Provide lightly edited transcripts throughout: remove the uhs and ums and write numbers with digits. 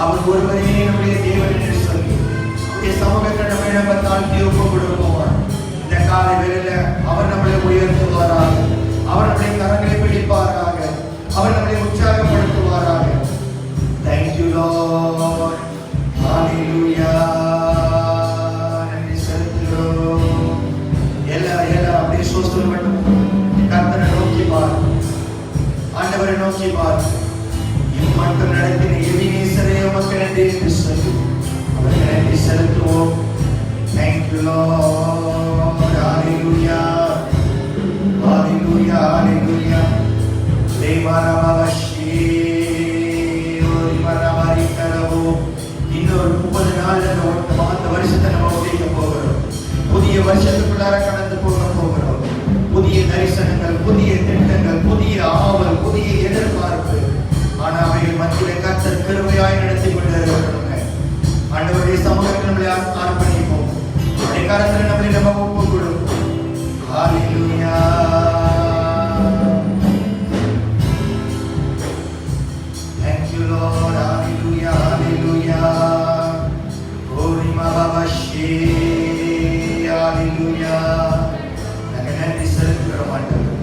அவர் ஒருவரே நம்முடைய தேவன் என்று சொல்லி சமூகத்தில் நம்ம நம்ம தாழ்த்தி ஒப்பு கொடுப்போம். இந்த காலை வேளையில அவர் நம்மளை உயர்த்துவாராக, அவர் நம்முடைய கரங்களை பிடிப்பாராக, அவர் நம்மளை உற்சாகப்படுத்துவாராக. Thank you Lord. Hallelujah. நன்றி செலுத்துகிறோம். எல்லாரும் அப்படியே சோஸ்திரம் பண்ணும். கர்த்தரை நோக்கி பார், ஆண்டவரை நோக்கி பார். இம்மட்டும் நடத்தின எபினேசரே உமக்கு நன்றி என்று சொல்லி அவருக்கு நன்றி செலுத்துவோம். Thank you Lord. Hallelujah. Hallelujah. Hallelujah. இன்னொரு 30 நாள் அந்த வருஷத்தை நம்ம முடிக்க போகிறோம். புதிய வருஷத்துக்குள்ளார கடந்து போக போகிறோம். புதிய தரிசனங்கள், புதிய திட்டங்கள், புதிய ஆவல், புதிய எதிர்பார்ப்பு. ஆனா அவைகள் மத்தியில கர்த்தர் கிருபையாய் நடத்தி கொண்டிருக்கிறோம். ஆண்டவருடைய சமூகத்தில் நம்மளை அர்ப்பணிப்போம். அவருடைய கரத்தில் நம்மளை நம்ம ஒப்பு கொடுப்போம். ஹalleluya. Thank you Lord. Hallelujah. Hallelujah. Glory Baba She. Hallelujah. நன்றி செலுத்துகிறோம் ஆண்டவரே.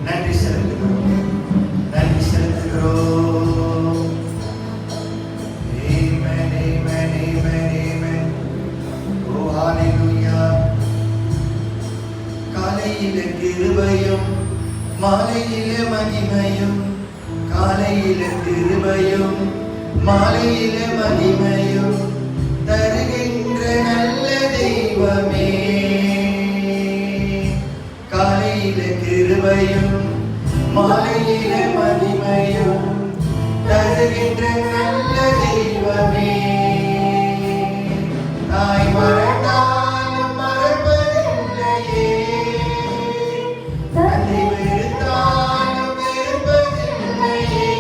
நன்றி செலுத்துகிறோம். நன்றி செலுத்துகிறோம். Amen. Amen. Amen. Amen. Oh hallelujah. காலையிலே கிருபையும் மாலையிலே மகிமையும், காலையிலே கிருபையும் மாலையிலே மகிமையும் தருகின்ற நல்ல தெய்வமே. காலையிலே கிருபையும் மாலையிலே மகிமையும் தருகின்ற நல்ல தெய்வமே. தாய் மறந்தாலும் மறப்பதில்லையே, தந்தை வெறுத்தாலும் வெறுப்பதில்லையே.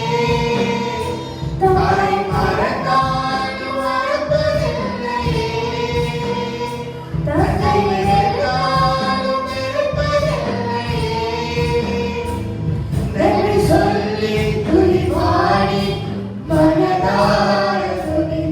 தாய் மறந்தாலும் மறப்பதில்லையே, தந்தை வெறுத்தாலும் வெறுப்பதில்லையே. நன்றி சொல்லி துதி பாடி மனதார துதி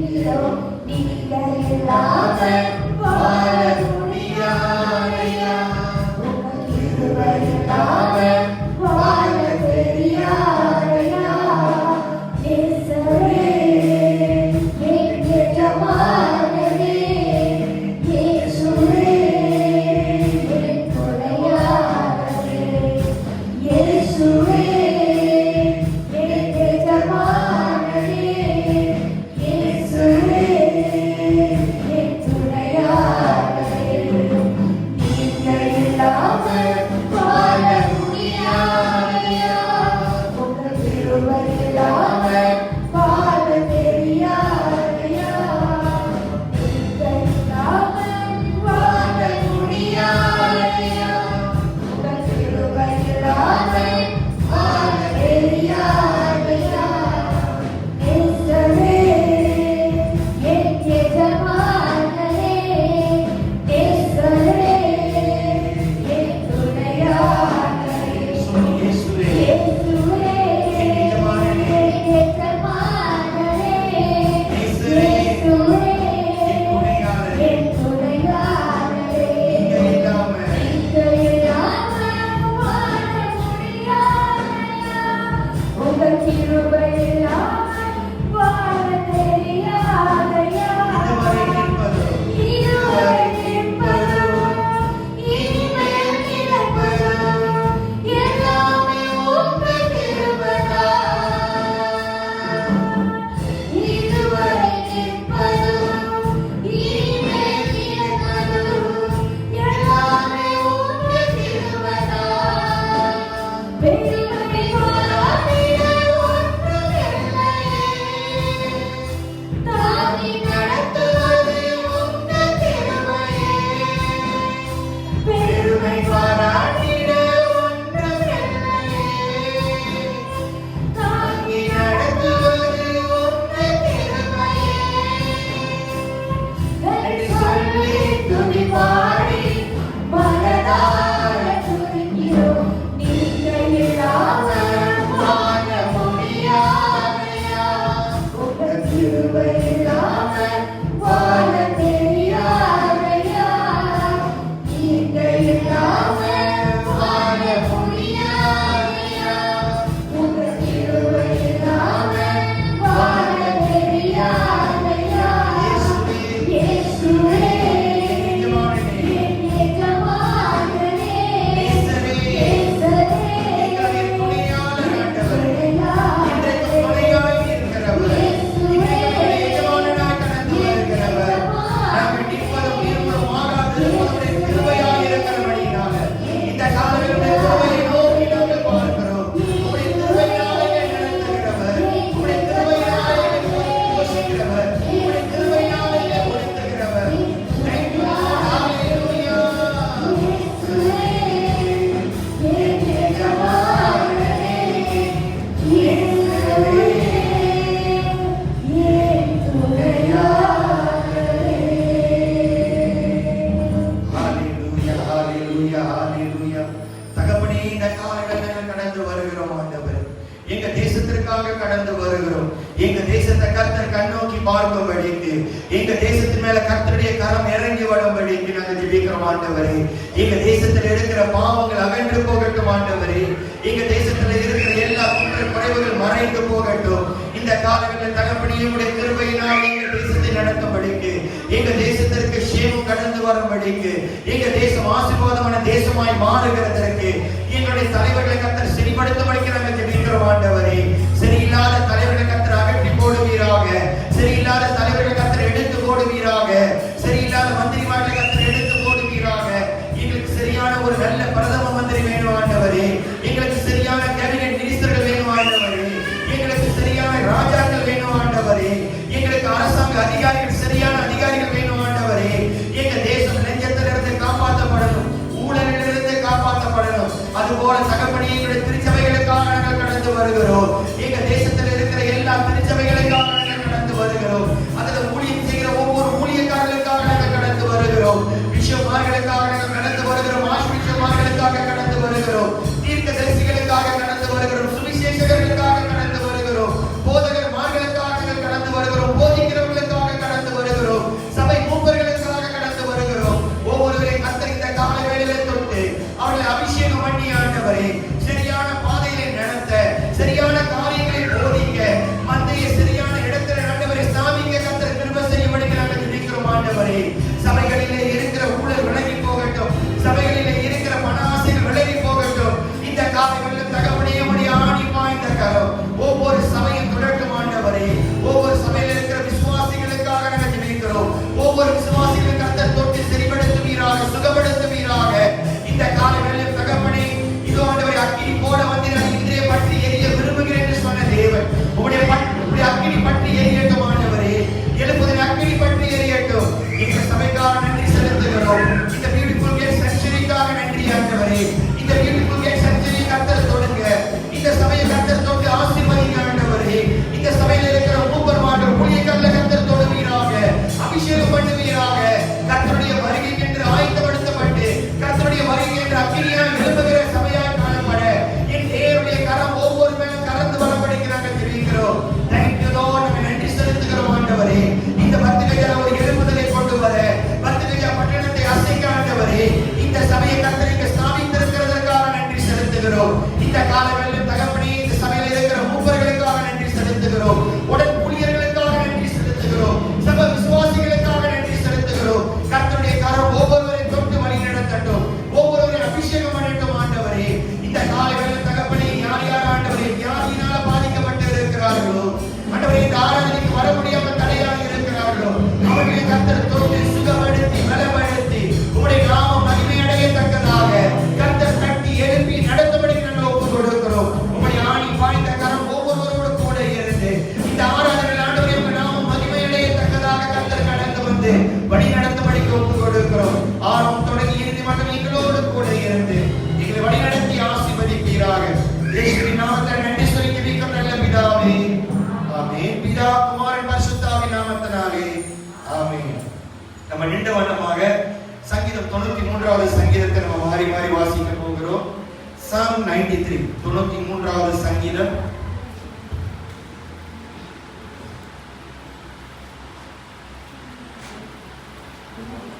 தொண்ணூத்தி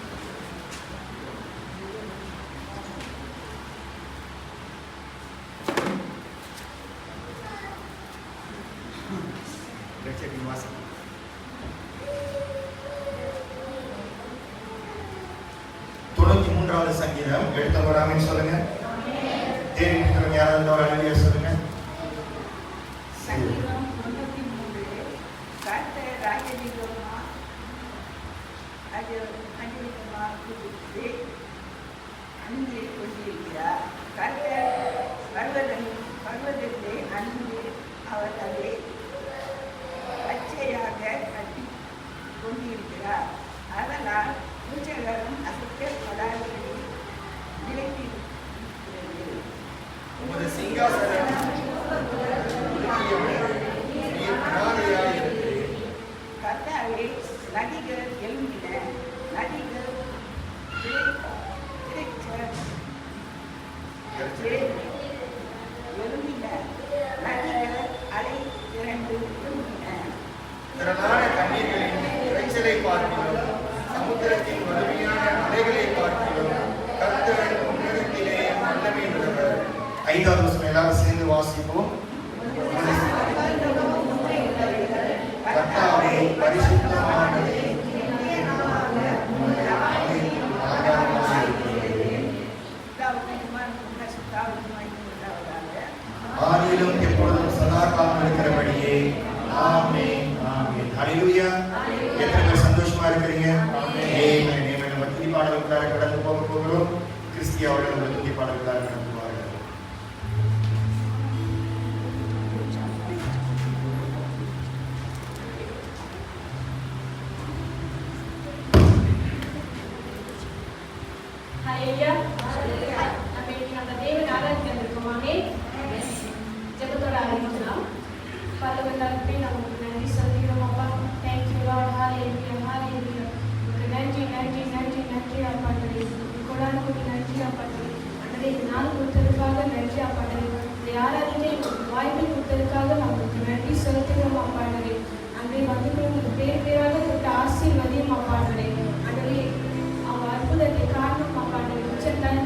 சங்கீதம் எடுத்தவங்க ஆமென் சொல்லுங்க. தேடி இருக்கிறவங்க யாராவது ஒரு அல்லேலூயா சொல்லுங்க. சங்கீதம் 93 கர்த்தர் ராஜரீகமா குறித்து அன்பு கொண்டிருக்கிறார். கர்த்தர் பர்வதத்தை அன்பு அவர்களை பச்சையாக கட்டி கொண்டிருக்கிறார். அதனால் பூச்சகரும் அசைக்கப்படாதபடி விலகியிருக்கிறது. உமது சிங்காசனம் கர்த்தாவே, நதிகள் எழும்பின, நதிகள் எழும்பின, நதிகள் அலை திரண்டு எழும்பின. திரளான கண்ணீர்களின் இரைச்சலை பார்க்கிறோம், சமுத்திரத்தின் வலிமையான அலைகளை பார்க்கிறோம். கர்த்தர் உன்னதத்திலே வல்லமை உள்ளவர். 5வது வசனம் எல்லாரும் சேர்ந்து வாசிப்போம். கர்த்தாவே, பரிசுத்தமானவரே, ஆதியிலும் எப்பொழுதும் சதா காலம் இருக்கிறபடியே. ஆமென், ஆமென். ஹல்லேலூயா. எத்தனை பேர் சந்தோஷமா இருக்கிறீங்க? ஆமென். நம்ம துதி பாடலுக்குள்ளார கடந்து போகிறோம். கிறிஸ்தியா அவர்கள் நம்ம துதி பாடலுக்குள்ளார கடந்து போவார்கள். ஹல்லேலூயா. நம்ம தேவன் ஆராதிக்க இருக்கோம். ஆமென். ஜெபத்தோட ஆரம்பிக்கலாம். பரலோகத்தே நமக்கு நன்றி சொல்கிறோம் அப்பா. Thank you lord. Hallelujah, hallelujah. நன்றி நன்றி நன்றி நன்றி ஆப்பாட்டே. கொடான கூடி நன்றி ஆப்பாட்டே. அன்றே இந்த நாள் கொடுத்ததுக்காக நன்றி ஆப்பாட்டே. இந்த ஆராதிக்க வாய்ப்பை கொடுத்ததுக்காக நமக்கு நன்றி செலுத்துகிறோம் ஆப்பாட்டே. அன்றே வந்து பேர் பேராக கொடுத்த ஆசீர்வதியும் ஆப்பாட்டே. அன்றே அவங்க அற்புதத்தை காரணம் ஆப்பாட்டே. உச்சத்தால்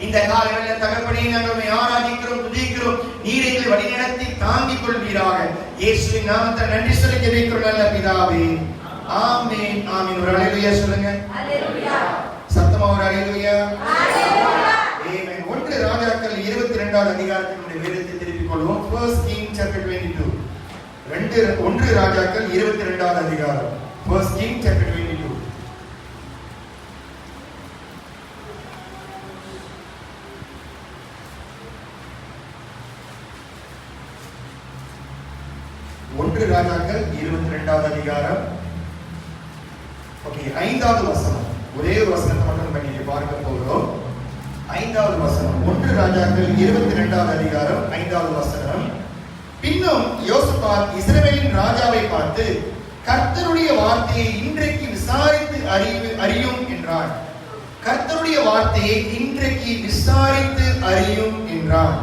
இந்த காலங்களில் தகப்பனே நாங்கள் ஆராதிக்கிறோம், துதிக்கிறோம். நீர் எங்களை வழிநடத்தி தாங்கிக் கொள்வீராக. இயேசுவின் நாமத்தை நன்றி சொல்லி ஜெபிக்கிறோம் நல்ல பிதாவே. ஆமென் ஆமென். ஒரு அல்லேலூயா சொல்லுங்க. அல்லேலூயா. சத்தமா ஒரு அல்லேலூயா. அல்லேலூயா. ஆமென். 1 ராஜாக்கள் 22வது அதிகாரத்தினுடைய வேதத்தை திருப்பிக் கொள்வோம். 1 King chapter 22. 1 ராஜாக்கள் 22வது அதிகாரம். 1 King chapter 22. ஒன்று ராஜாக்கள் 22வது அதிகாரம். ஓகே, 5வது வசனம். ஒரே ஒரு வசனத்தை மட்டும் பண்ணி பார்க்க போகிறோம். 5வது வசனம். 1 ராஜாக்கள் 22வது அதிகாரம் 5வது வசனம். பின்னும் யோசபாத் இஸ்ரவேலின் ராஜாவை பார்த்து, கர்த்தருடைய வார்த்தையை இன்றைக்கு விசாரித்து அறியும் என்றான். கர்த்தருடைய வார்த்தையை இன்றைக்கு விசாரித்து அறியும் என்றான்.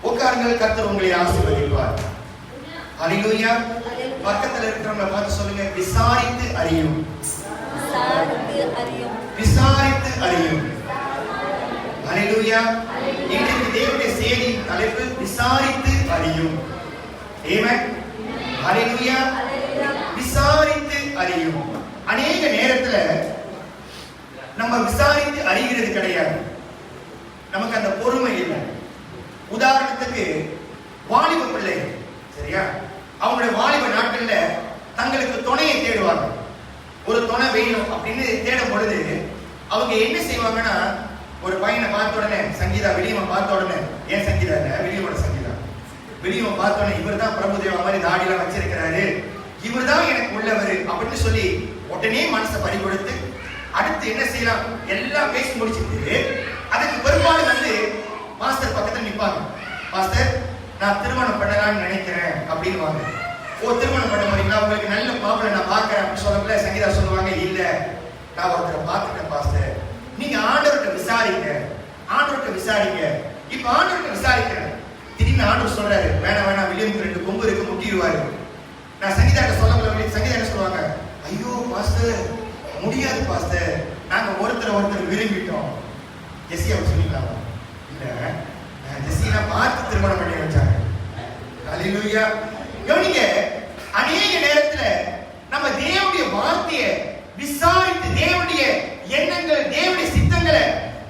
உட்காருங்கள், கர்த்தர் உங்களை ஆசீர்வதிப்பார். அல்லேலூயா. பக்கத்துல இருக்கிறவங்க பார்த்து சொல்லுங்க, விசாரித்து அறியும். விசாரித்து அறியும். அல்லேலூயா. இன்றைக்கு தேவனுடைய செய்தியின் தலைப்பு விசாரித்து அறியும். ஆமென். அல்லேலூயா. விசாரித்து அறியும். அநேக நேரத்துல நம்ம விசாரித்து அறிகிறது கிடையாது. நமக்கு அந்த பொறுமை இல்லை. உதாரணத்துக்கு வாலிப பிள்ளைகள், சரியா, அவங்களுடைய வாலிப நாட்கள்ல தங்களுக்கு துணையை தேடுவாங்க. ஒரு துணை வேணும் அப்படின்னு தேடும் பொழுது அவங்க என்ன செய்வாங்கன்னா, ஒரு பையனை பார்த்த உடனே, சங்கீதா விலியமை பார்த்த உடனே, ஏன் சங்கீதா இல்ல, விலியமோட சங்கீதா, விலியமை பார்த்த உடனே இவர் தான் பிரபுதேவா மாதிரி தாடியெல்லாம் வச்சிருக்கிறாரு, இவர் தான் எனக்கு உள்ளவர் அப்படின்னு சொல்லி உடனே மனசை பறி கொடுத்து அடுத்து என்ன செய்யலாம் எல்லாம் பேசி முடிச்சுட்டு அதுக்கு பெரும்பாலும் மாஸ்டர் பக்கத்துல நிப்பாங்க. மாஸ்டர், நான் திருமணம் பண்ணலாம்னு நினைக்கிறேன் அப்படின்னு வாங்க. ஓ, திருமணம் பண்ண போறீங்களா, உங்களுக்கு நல்ல மாப்பிள்ளை நான் பார்க்கறேன் அப்படின்னு சொல்லக்குள்ள சங்கீதா சொல்லுவாங்க, இல்ல நான் ஒருத்தரை பார்த்துட்டேன் பாஸ்டர், நீங்க ஆண்டவர்கிட்ட விசாரிங்க, ஆண்டவர்கிட்ட விசாரிங்க. இப்ப ஆண்டவர்கிட்ட விசாரிக்கிறேன். திடீர்னு ஆண்டவர் சொல்றாரு, வேணாம் வேணாம், வில்லியமுக்கு 2 கொம்பு இருக்கு, முட்டிடுவாரு. நான் சங்கீதாட்ட சொல்லக்குள்ள சங்கீதா என்ன சொல்லுவாங்க, ஐயோ பாஸ்டர் முடியாது பாஸ்டர், நாங்க ஒருத்தர் விரும்பிட்டோம். ஜெஸ்ஸி அவர் சொல்லிக்கலாம், இல்ல ஜெஸ்ஸினா பார்த்து திருமணம் பண்ணி வச்சாங்க. அல்லேலூயா. கவனிங்க, அநேக நேரத்துல நம்ம தேவனுடைய வார்த்தையை விசாரித்து, தேவனுடைய எண்ணங்கள், தேவனுடைய சித்தங்களை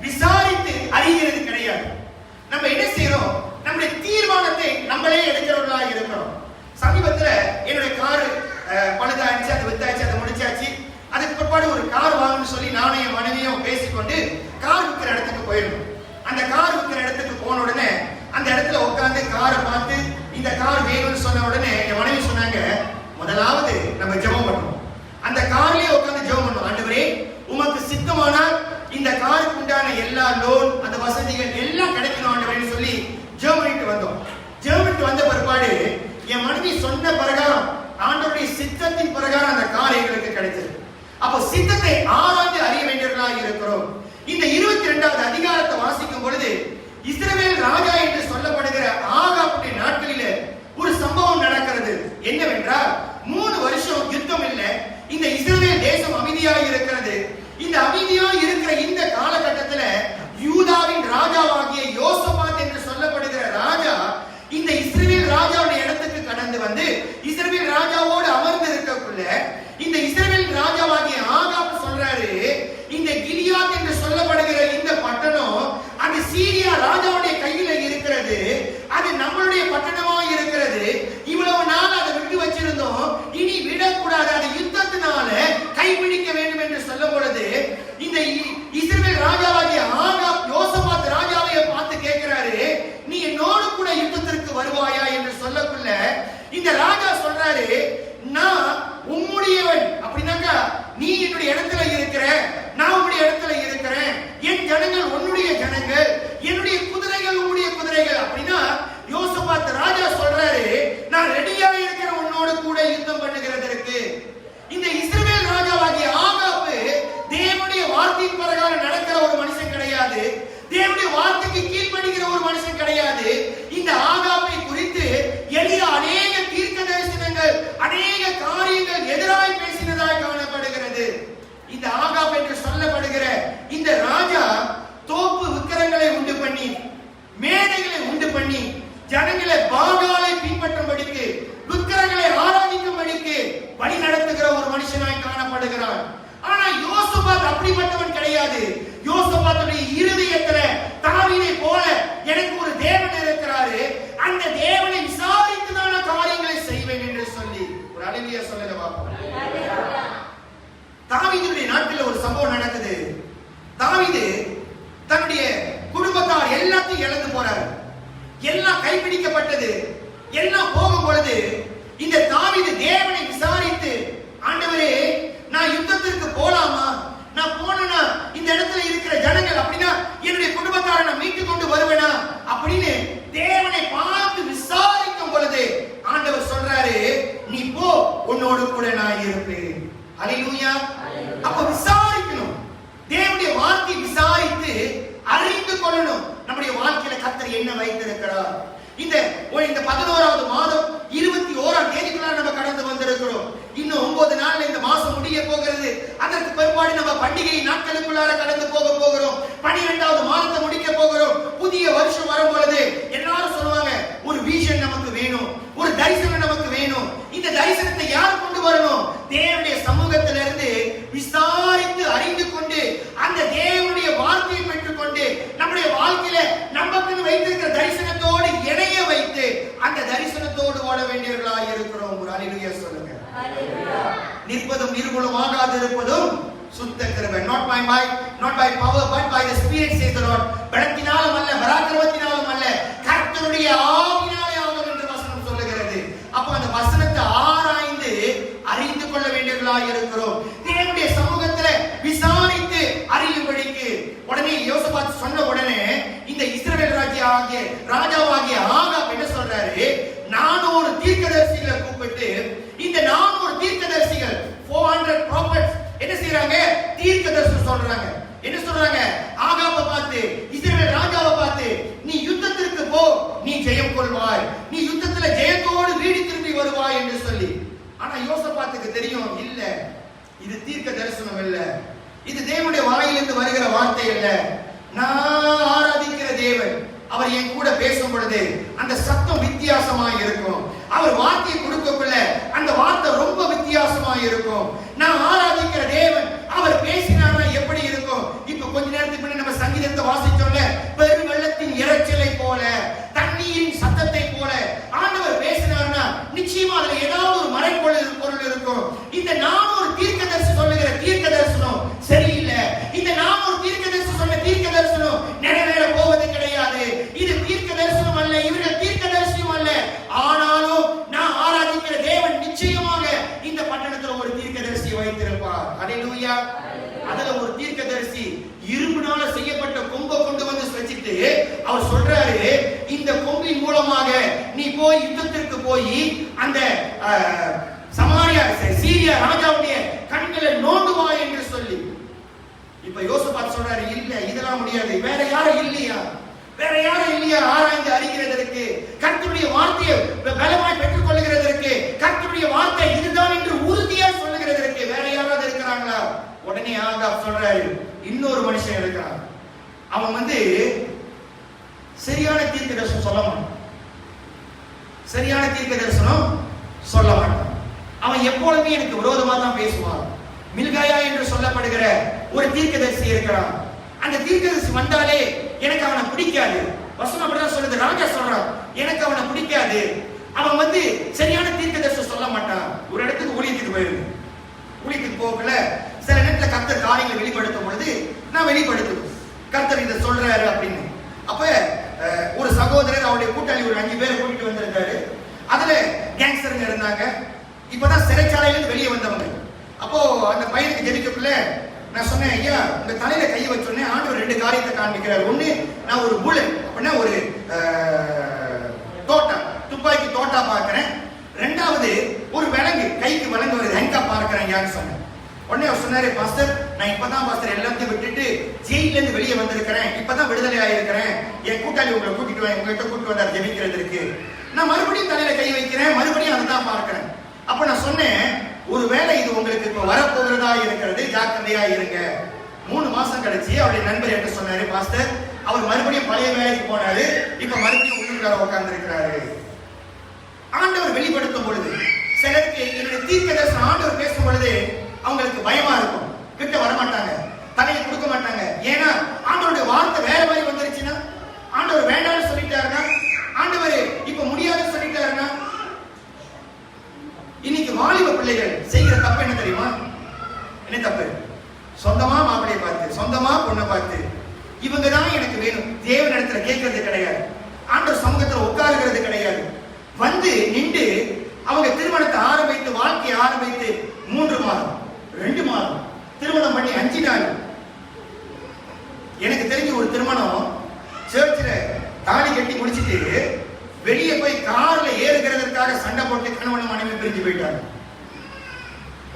விசாரித்து அறிகிறது கிடையாது. நம்ம என்ன செய்யறோம், நம்முடைய தீர்மானத்தை நம்மளே எடுக்கிறவர்களாக இருக்கிறோம். சமீபத்துல என்னுடைய கார் பழுதாச்சு, அது வித்தாச்சு, அதை முடிச்சாச்சு. அதுக்கு பிற்பாடு ஒரு கார் வாங்கணும்னு சொல்லி நானும் என் மனைவியும் பேசிக்கொண்டு கார் விற்கிற இடத்துக்கு போயிருந்தோம். அந்த கார் விற்கிற இடத்துக்கு போன உடனே அந்த இடத்துல உட்கார்ந்து காரை பார்த்து இந்த கார் வேணும்னு சொன்ன உடனே என் மனைவி சொன்னாங்க, முதலாவது நம்ம ஜெபம் பண்ணணும். அந்த கார்லயே உட்கார்ந்து ஜெபம் பண்ணணும். ஆண்டவரே, உமக்கு சித்தமானால் இந்த காருக்கு உண்டான எல்லா லோன், அந்த வசதிகள் எல்லாம் கிடைக்கணும் ஆண்டவரேன்னு சொல்லி ஜெபம் பண்ணிட்டு வந்தோம். ஜெபம் பண்ணிட்டு வந்த பிற்பாடு என் மனைவி சொன்ன பிரகாரம், ஆண்டவருடைய சித்தத்தின் பிரகாரம் அந்த கார் எங்களுக்கு கிடைச்சது. அப்போ சித்தத்தை ஆராய்ந்து அறிய வேண்டியவர்களாக இருக்கிறோம். இந்த 22வது அதிகாரத்தை வாசிக்கும் பொழுது இஸ்ரவேல் ராஜா என்று சொல்லப்படுகிற ஆகாபுடைய நாட்களிலே ஒரு சம்பவம் நடக்கிறது. என்னவென்றால் 3 வருஷம் யுத்தம் இல்லை. இந்த இஸ்ரவேல் தேசம் அமைதியாக இருக்கிறது. இந்த அமைதியாக இருக்கிற இந்த காலகட்டத்தில் யூதாவின் ராஜாவாகிய யோசபாத் என்று சொல்லப்படுகிற ராஜா இந்த இஸ்ரவேல் ராஜாவுடைய இடத்துக்கு கடந்து வந்து இஸ்ரவேல் ராஜாவோடு அமர்ந்து இருக்கக்குள்ள இந்த இஸ்ரவேல் ராஜாவாகிய ஆகாப் சொல்றாரு, இந்த கிலியாத் என்று சொல்லப்படுகிற இந்த பட்டணம் அது சீரியா ராஜாவுடைய கையில இருக்கிறது, அது நம்மளுடைய பட்டணமா இருக்கிறது. இவ்வளவு நாள் அதை விட்டு வச்சிருந்தோம், இனி விடக்கூடாது, அது யுத்தத்தினால கைப்பிடிக்க வேண்டும் என்று சொல்லும் பொழுது இந்த இஸ்ரவேல் ராஜாவாகிய ஆகாப் யோசபாத் ராஜாவை பார்த்து கேட்கிறாரு, நீ என்னோடு கூட யுத்தத்திற்கு வருவாயா என்று சொல்லக்குள்ள இந்த ராஜா சொல்றாரு, நான் உம்முடையவன், அப்படின்னாக்கா நீ என்னுடைய இடத்துல இருக்கிற, நான் உன்னுடைய இடத்துல இருக்கிறேன், என் ஜனங்கள் உன்னுடைய ஜனங்கள், என்னுடைய குதிரைகள் உன்னுடைய குதிரைகள். அப்படின்னா யோசபாத் ராஜா சொல்றாரு, நான் ரெடியா இருக்கிற உன்னோடு கூட யுத்தம் பண்ணுகிறதற்கு. இந்த இஸ்ரவேல் ராஜாவாகிய ஆகாபு தேவனுடைய வார்த்தையின் பிரகாரம் நடக்கிற ஒரு மனுஷன் கிடையாது, தேவனுடைய வார்த்தைக்கு கீழ்ப்படிகிற ஒரு மனுஷன் கிடையாது. இந்த ஆகாபை குறித்து எலியா அநேக தீர்க்க தரிசனங்கள், அநேக காரியங்கள் எதிராய் பேசினதாய் காணப்படுகிறது. இந்த ஆகாப் என்று சொல்லப்படுகிற இந்த ராஜா தோப்பு விக்கிற அப்படிப்பட்டவன் கிடையாது. யோசபாத்துடைய இருதயத்துல தாவீதை போல எனக்கு ஒரு தேவன் இருக்கிறாரு, அந்த தேவனை விசாரித்துதான காரியங்களை செய்வேன் என்று சொல்லி ஒரு அழகிய சொல்லுங்க பாப்போம். தாவீதுடைய நாட்டில் ஒரு சம்பவம் நடக்குது. தாவீது தன்னுடைய குடும்பத்தார் எல்லாத்தையும் இழந்து போறாரு. எல்லாம் கைப்பிடிக்கப்பட்டது. எல்லாம் போகும் பொழுது இந்த தாவீது தேவனை விசாரித்து, ஆண்டவரே நான் யுத்தத்திற்கு போலாமா, நான் போனா இந்த இடத்துல இருக்கிற ஜனங்கள் அப்படின்னா என்னுடைய குடும்பத்தாரை நான் மீட்டு கொண்டு வருவேனா அப்படின்னு தேவனை பார்த்து விசாரிக்கும் பொழுது ஆண்டவர் சொல்றாரு, நீ போ, உன்னோடு கூட நான் இருப்பேன். அல்லேலூயா. அப்ப விசாரிக்கணும், தேவனுடைய வார்த்தையை விசாரித்து அறிந்து கொள்ளணும் நம்முடைய வாழ்க்கையில கர்த்தர் என்ன வைத்திருக்கிறார். இந்த 11வது மாதம் 21ஆம் தேதிக்குள்ள நம்ம கடந்து வந்திருக்கிறோம். இன்னும் 9 நாள்ல இந்த மாசம் முடிய போகிறது. அதற்கு பிற்பாடு நம்ம பண்டிகை நாட்களுக்குள்ளார கடந்து போகிறோம். 12வது மாதத்தை முடிக்க போகிறோம். புதிய வருஷம் வரும் பொழுது எல்லாரும் சொல்லுவாங்க, ஒரு விஷன் நமக்கு வேணும், ஒரு தரிசனம் நமக்கு வேணும். இந்த தரிசனத்தை யார் கொண்டு வரணும்? தேவனுடைய சமூகத்திலிருந்து விசாரித்து அறிந்து கொண்டு அந்த தேவனுடைய வார்த்தையை பெற்றுக்கொண்டு நம்முடைய வாழ்க்கையில நமக்கு வைத்திருக்கிற தரிசனத்தோடு இணைய வைத்து அந்த தரிசனத்தோடு வாழ வேண்டியவர்களாக இருக்கிறோம். ஒரு அல்லேலூயா சொல்லுங்க. நிற்பதும் நிர்மூலம் ஆகாது இருப்பதும் சுத்த கிருபை. not by might, not by power, but by the Spirit says the Lord. பலத்தினாலும் அல்ல, பராக்கிரமத்தினாலும் அல்ல, கர்த்தருடைய ஆவியினாலே ஆகும் என்று வசனம் சொல்லுகிறது. அப்ப அந்த வசனத்தை ஆராய்ந்து அறிந்து கொள்ள வேண்டியவர்களாக இருக்கிறோம். தேவனுடைய சமூகத்துல விசாரித்து அறியும்படிக்கு உடனே யோசபாத் சொன்ன உடனே இந்த இஸ்ரவேல் ராஜாவாகிய ஆகாப் என்ன சொல்றாரு, 400 தீர்க்கதரிசிகளை கூப்பிட்டு இந்த 400 தீர்க்கதரிசிகள் 400 prophets என்ன செய்றாங்க? தீர்க்கதரிசனம் சொல்றாங்க. என்ன சொல்றாங்க? ஆகாபை பார்த்து, இஸ்ரவேல் ராஜாவை பார்த்து, நீ யுத்தத்திற்கு போ, நீ ஜெயம் கொள்வாய், நீ யுத்தத்துல ஜெயத்தோடு வீடு திரும்பி வருவாய் என்று சொல்லி. ஆனா யோசபாத்துக்கு தெரியும், இல்ல இது தீர்க்க தரிசனம் இல்ல, இது தேவனுடைய வாயிலிருந்து வருகிற வார்த்தை இல்ல. நான் ஆராதிக்கிற தேவன் அவர் என் கூட பேசும் பொழுது அந்த சத்தம் வித்தியாசமா இருக்கும். அவர் வார்த்தையை கொடுக்கக்குள்ள அந்த வார்த்தை ரொம்ப வித்தியாசமா இருக்கும். நான் ஆராதிக்கிற தேவன் அவர் பேசினார்னா எப்படி இருக்கும்? இப்ப கொஞ்ச நேரத்துக்கு முன்னாடி நம்ம சங்கீதத்தை வாசிச்சோம்ல, பெரு வெள்ளத்தின் இரைச்சலை போல, தண்ணீரின் சத்தத்தை போல ஆண்டவர் பேசினார்னா நிச்சயமா அதுல ஏதாவது ஒரு மறைபொருள் இருக்கும். இந்த 400 தீர்க்கதரிசி சொல்லுகிற தீர்க்க தரிசனம் சரியில்லை. இந்த 400 தீர்க்கதரிசி சொன்ன தீர்க்க தரிசனம் நிறைவேற போவது கிடையாது. இது தீர்க்க தரிசனம் அல்ல, இவர்கள் தீர்க்க தரிசனம் அல்ல. ஆனாலும் நான் ஆராதிக்கிற தேவன் நிச்சயமாக இந்த பட்டணத்துல ஒரு தீர்க்கதரிசியை வைத்திருப்பார். அல்லேலூயா. அதுல ஒரு தீர்க்கதரிசி இரும்பினால செய்யப்பட்ட கொம்பை கொண்டு வந்து வச்சிட்டு அவர் சொல்றாரு, இந்த கொம்பின் மூலமாக நீ போய் யுத்தத்திற்கு போய் அந்த சமாரியா சீரியா ராஜாவுடைய கண்களை நோண்டுவா என்று சொல்லி. இப்ப யோசபாத் சொல்றாரு, இல்ல இதெல்லாம் முடியாது, வேற யாரும் இல்லையா, வேற யாரும் இல்லையா ஆராய்ந்து அறிகிறதற்கு, கர்த்தருடைய வார்த்தையை பலமாய் பெற்றுக் கொள்ளுகிறதற்கு, கர்த்தருடைய வார்த்தை இதுதான் என்று உறுதியா சொல்லுகிறதற்கு வேற யாராவது இருக்கிறாங்களா? உடனே ஆகாப் சொல்றாரு, இன்னொரு மனுஷன் இருக்கிறான். அவன் சரியான தீர்க்க தரிசனம் சொல்ல மாட்டான். சரியான தீர்க்க தரிசனம் சொல்ல மாட்டான். அவன் எப்பொழுதுமே எனக்கு விரோதமா தான் பேசுவான். மில்காயா என்று சொல்லப்படுகிற ஒரு தீர்க்கதரிசி இருக்கிறான். அந்த தீர்க்கதரிசி வந்தாலே எனக்கு அவனை பிடிக்காது. வசனம் அப்படிதான் சொல்லுது. ராஜா சொல்றான், எனக்கு அவனை பிடிக்காது. அவன் சரியான தீர்க்கதரிசனம் சொல்ல மாட்டான். ஒரு இடத்துக்கு ஊழியத்துக்கு போயிருக்கு. ஊழியத்துக்கு போகல சில நேரத்தில் கர்த்தர் காரியங்களை வெளிப்படுத்தும் பொழுது நான் வெளிப்படுத்துவேன், கர்த்தர் இதை சொல்றாரு அப்படின்னு. அப்ப ஒரு சகோதரர் அவருடைய கூட்டாளி ஒரு 5 பேரை கூட்டிட்டு வந்திருக்காரு. அதுல கேங்ஸ்டருங்க இருந்தாங்க. இப்பதான் சிறைச்சாலையிலிருந்து வெளியே வந்தவங்க. அப்போ அந்த பையனுக்கு ஜெபிக்கக்குள்ள நான் சொன்னேன், ஐயா உங்க தலையில கையை வச்சோன்னே ஆண்டவர் 2 காரியத்தை காண்பிக்கிறார். ஒண்ணு, நான் ஒரு புல்லட் அப்படின்னா ஒரு தோட்டா, துப்பாக்கி தோட்டா பார்க்கிறேன். 2வது ஒரு விலங்கு, கைக்கு விலங்கு வருது, ஹெங்கா பார்க்கிறேன் யான்னு சொன்னேன். உடனே அவர் சொன்னாரு, பாஸ்டர் நான் இப்பதான் பாஸ்டர் எல்லாத்தையும் விட்டுட்டு ஜெயில இருந்து வெளியே வந்திருக்கிறேன், இப்பதான் விடுதலை ஆயிருக்கிறேன். என் கூட்டாளி உங்களை கூட்டிட்டு உங்ககிட்ட கூட்டிட்டு வந்தார் ஜெபிக்கிறதுக்கு. நான் மறுபடியும் தலையில கை வைக்கிறேன், மறுபடியும் அதை தான் பார்க்கிறேன். அப்ப நான் சொன்னேன், ஒருவேளை இது உங்களுக்கு இப்ப வரப்போகிறதா இருக்கிறது, ஜாக்கிரதையா இருங்க. 3 மாசம் கழிச்சு அவருடைய நண்பர் என்ன சொன்னாரு, பாஸ்டர் அவர் மறுபடியும் பழைய வேலைக்கு போனாரு, இப்ப மறுபடியும் உள்ளுக்குள்ள உட்கார்ந்து இருக்கிறாரு. ஆண்டவர் வெளிப்படுத்தும் பொழுது சிலருக்கு என்னுடைய தீர்க்க தரிசனம் ஆண்டவர் பேசும் பொழுது அவங்களுக்கு பயமா இருக்கும், கிட்ட வரமாட்டாங்க, பொண்ணை பார்த்து இவங்க தான் எனக்கு வேணும் தேவன் இடத்துல கேட்கறது கிடையாது, ஆண்டவர் சமூகத்துல உட்காருகிறது கிடையாது. வந்து நின்று அவங்க திருமணத்தை ஆரம்பித்து வாழ்க்கையை ஆரம்பித்து 3 மாதம் 2 மாதம் திருமணம் பண்ணி 5 நாள். எனக்கு தெரிஞ்ச ஒரு திருமணம் சர்ச்சில் தாலி கட்டி முடிச்சிட்டு வெளியே போய் கார்ல ஏறுகிறதற்காக சண்டை போட்டு கணவன் மனைவி பிரிஞ்சு போயிட்டாங்க.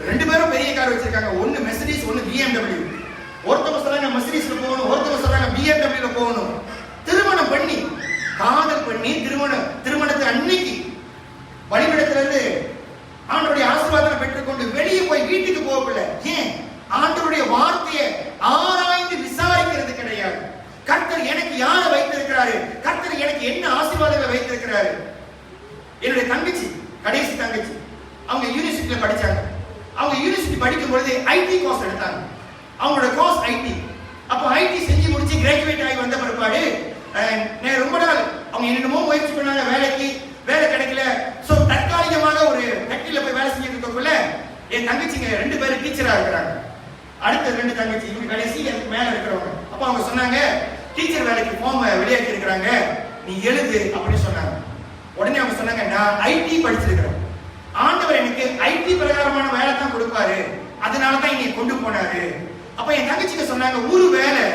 2 பேரும் பெரிய கார் வச்சிருக்காங்க, ஒன்னு மெர்சிடிஸ் ஒன்னு BMW. ஒருத்தவங்க சொல்றாங்க மெர்சிடிஸ்ல போகணும், ஒருத்தவங்க சொல்றாங்க BMW போகணும். திருமணம் பண்ணி காதல் பண்ணி திருமணத்தை அன்னைக்கு பலிபீடத்துல இருந்து ஆண்டவருடைய ஆசீர்வாதத்தை பெற்றுக்கொண்டு வெளியே போய் வீட்டுக்கு போகல. ஏன்? ஆண்டவருடைய வார்த்தையை ஆராய்ந்து விசாரிக்கிறது கிடையாது. கர்த்தர் எனக்கு யாரை வைத்திருக்கிறாரு, கர்த்தர் எனக்கு என்ன ஆசீர்வாதங்களை வைத்திருக்கிறாரு. என்னுடைய தங்கச்சி, கடைசி தங்கச்சி, அவங்க யூனிவர்சிட்டியில படிச்சாங்க. அவங்க யூனிவர்சிட்டி படிக்கும் பொழுது ஐடி கோர்ஸ் எடுத்தாங்க. அவங்களோட கோர்ஸ் ஐடி. அப்போ ஐடி செஞ்சு முடிச்சு கிராஜுவேட் ஆகி வந்த பிற்பாடு ரொம்ப நாள் அவங்க என்னென்னமோ முயற்சி பண்ணாங்க, வேலை கிடைக்கல. சோ தற்காலிகமாக ஒரு ஃபேக்டரியில போய் வேலை செஞ்சுட்டு இருக்கக்குள்ள என் தங்கச்சிங்க 2 பேரும் டீச்சரா இருக்கிறாங்க. அடுத்த 2 தங்கச்சி இவங்க கடைசி அதுக்கு மேல இருக்கிறவங்க. அப்ப அவங்க சொன்னாங்க, டீச்சர் வேலைக்கு ஃபார்ம் வெளியாக்கி இருக்கிறாங்க, நீ எழுது அப்படின்னு சொன்னாங்க. உடனே அவங்க சொன்னாங்க, நான் ஐடி படிச்சிருக்கிறேன், ஆண்டவர் எனக்கு ஐடி பிரகாரமான வேலை தான் கொடுப்பாரு, அதனாலதான் இங்க கொண்டு போனாரு. அப்ப என் தங்கச்சிக்கு சொன்னாங்க, ஒரு வேலை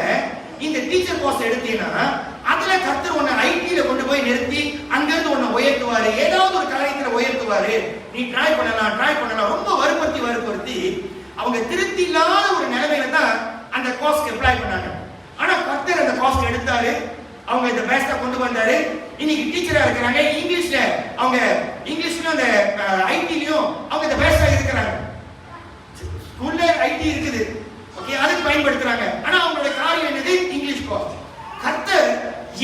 இந்த டீச்சர் கோர்ஸ் எடுத்தீங்கன்னா அதுல கர்த்தர் உன்னை ஐடியில கொண்டு போய் நிறுத்தி அங்கிருந்து உன்னை உயர்த்துவாரு, ஏதாவது ஒரு காரியத்துல உயர்த்துவாரு, நீ ட்ரை பண்ணலாம். ரொம்ப வற்புறுத்தி அவங்க திருப்தி இல்லாத ஒரு நிலைமையில தான் அந்த கோர்ஸ்க்கு அப்ளை பண்ணாங்க. ஆனா கர்த்தர் அந்த கோர்ஸ் எடுத்தாரு, அவங்க இந்த பேஸ்டா கொண்டு வந்தாரு. இன்னைக்கு டீச்சரா இருக்கிறாங்க. இங்கிலீஷ்லயும் அந்த ஐடிலயும் அவங்க இந்த பேஸ்டா இருக்கிறாங்க. ஸ்கூல்ல ஐடி இருக்குது, ஓகே, அதுக்கு பயன்படுத்துறாங்க. ஆனா அவங்களோட காரியம் என்னது? English course. கர்த்தர்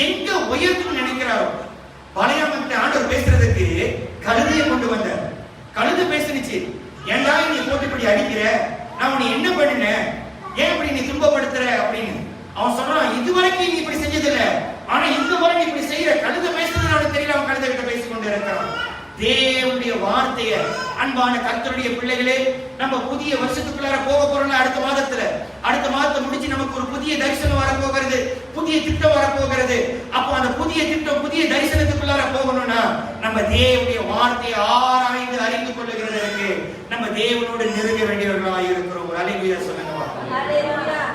எங்க உயர்த்தணும்னு நினைக்கிறாரோ, பலையாமத்தை ஆண்டவர் பேசுறதுக்கு கழுதையை கொண்டு வந்தார். கழுதை பேசுனுச்சு, ஏன்டா நீ போட்டு இப்படி அடிக்கிற, நான் உன்னை என்ன பண்ணினேன், ஏன் இப்படி நீ துன்பப்படுத்துற அப்படின்னு. அவன் சொல்றான், இதுவரைக்கும் நீ இப்படி செஞ்சதில்ல, ஆனா இந்த முறை நீ இப்படி செய்யற. கழுதை பேசுறது அவனுக்கு தெரியல, அவன் கழுதை கிட்ட பேசிக் கொண்டு இருக்கிறான். தேவனுடைய வார்த்தைய அன்பான கர்த்தருடைய பிள்ளைகளே, நம்ம புதிய வருஷத்துக்குள்ளார போக போறோம். அடுத்த மாதத்தை முடிச்சு நமக்கு ஒரு புதிய தரிசனம் வரப்போகிறது, புதிய திட்டம் வரப்போகிறது. அப்போ அந்த புதிய திட்டம், புதிய தரிசனத்துக்குள்ளார போகணும்னா நம்ம தேவனுடைய வார்த்தையை ஆராய்ந்து அறிந்து கொள்ளுகிறதற்கு நம்ம தேவனோடு நெருங்க வேண்டியவர்களாக இருக்கிறோம். அல்லேலூயா சொல்லுங்க.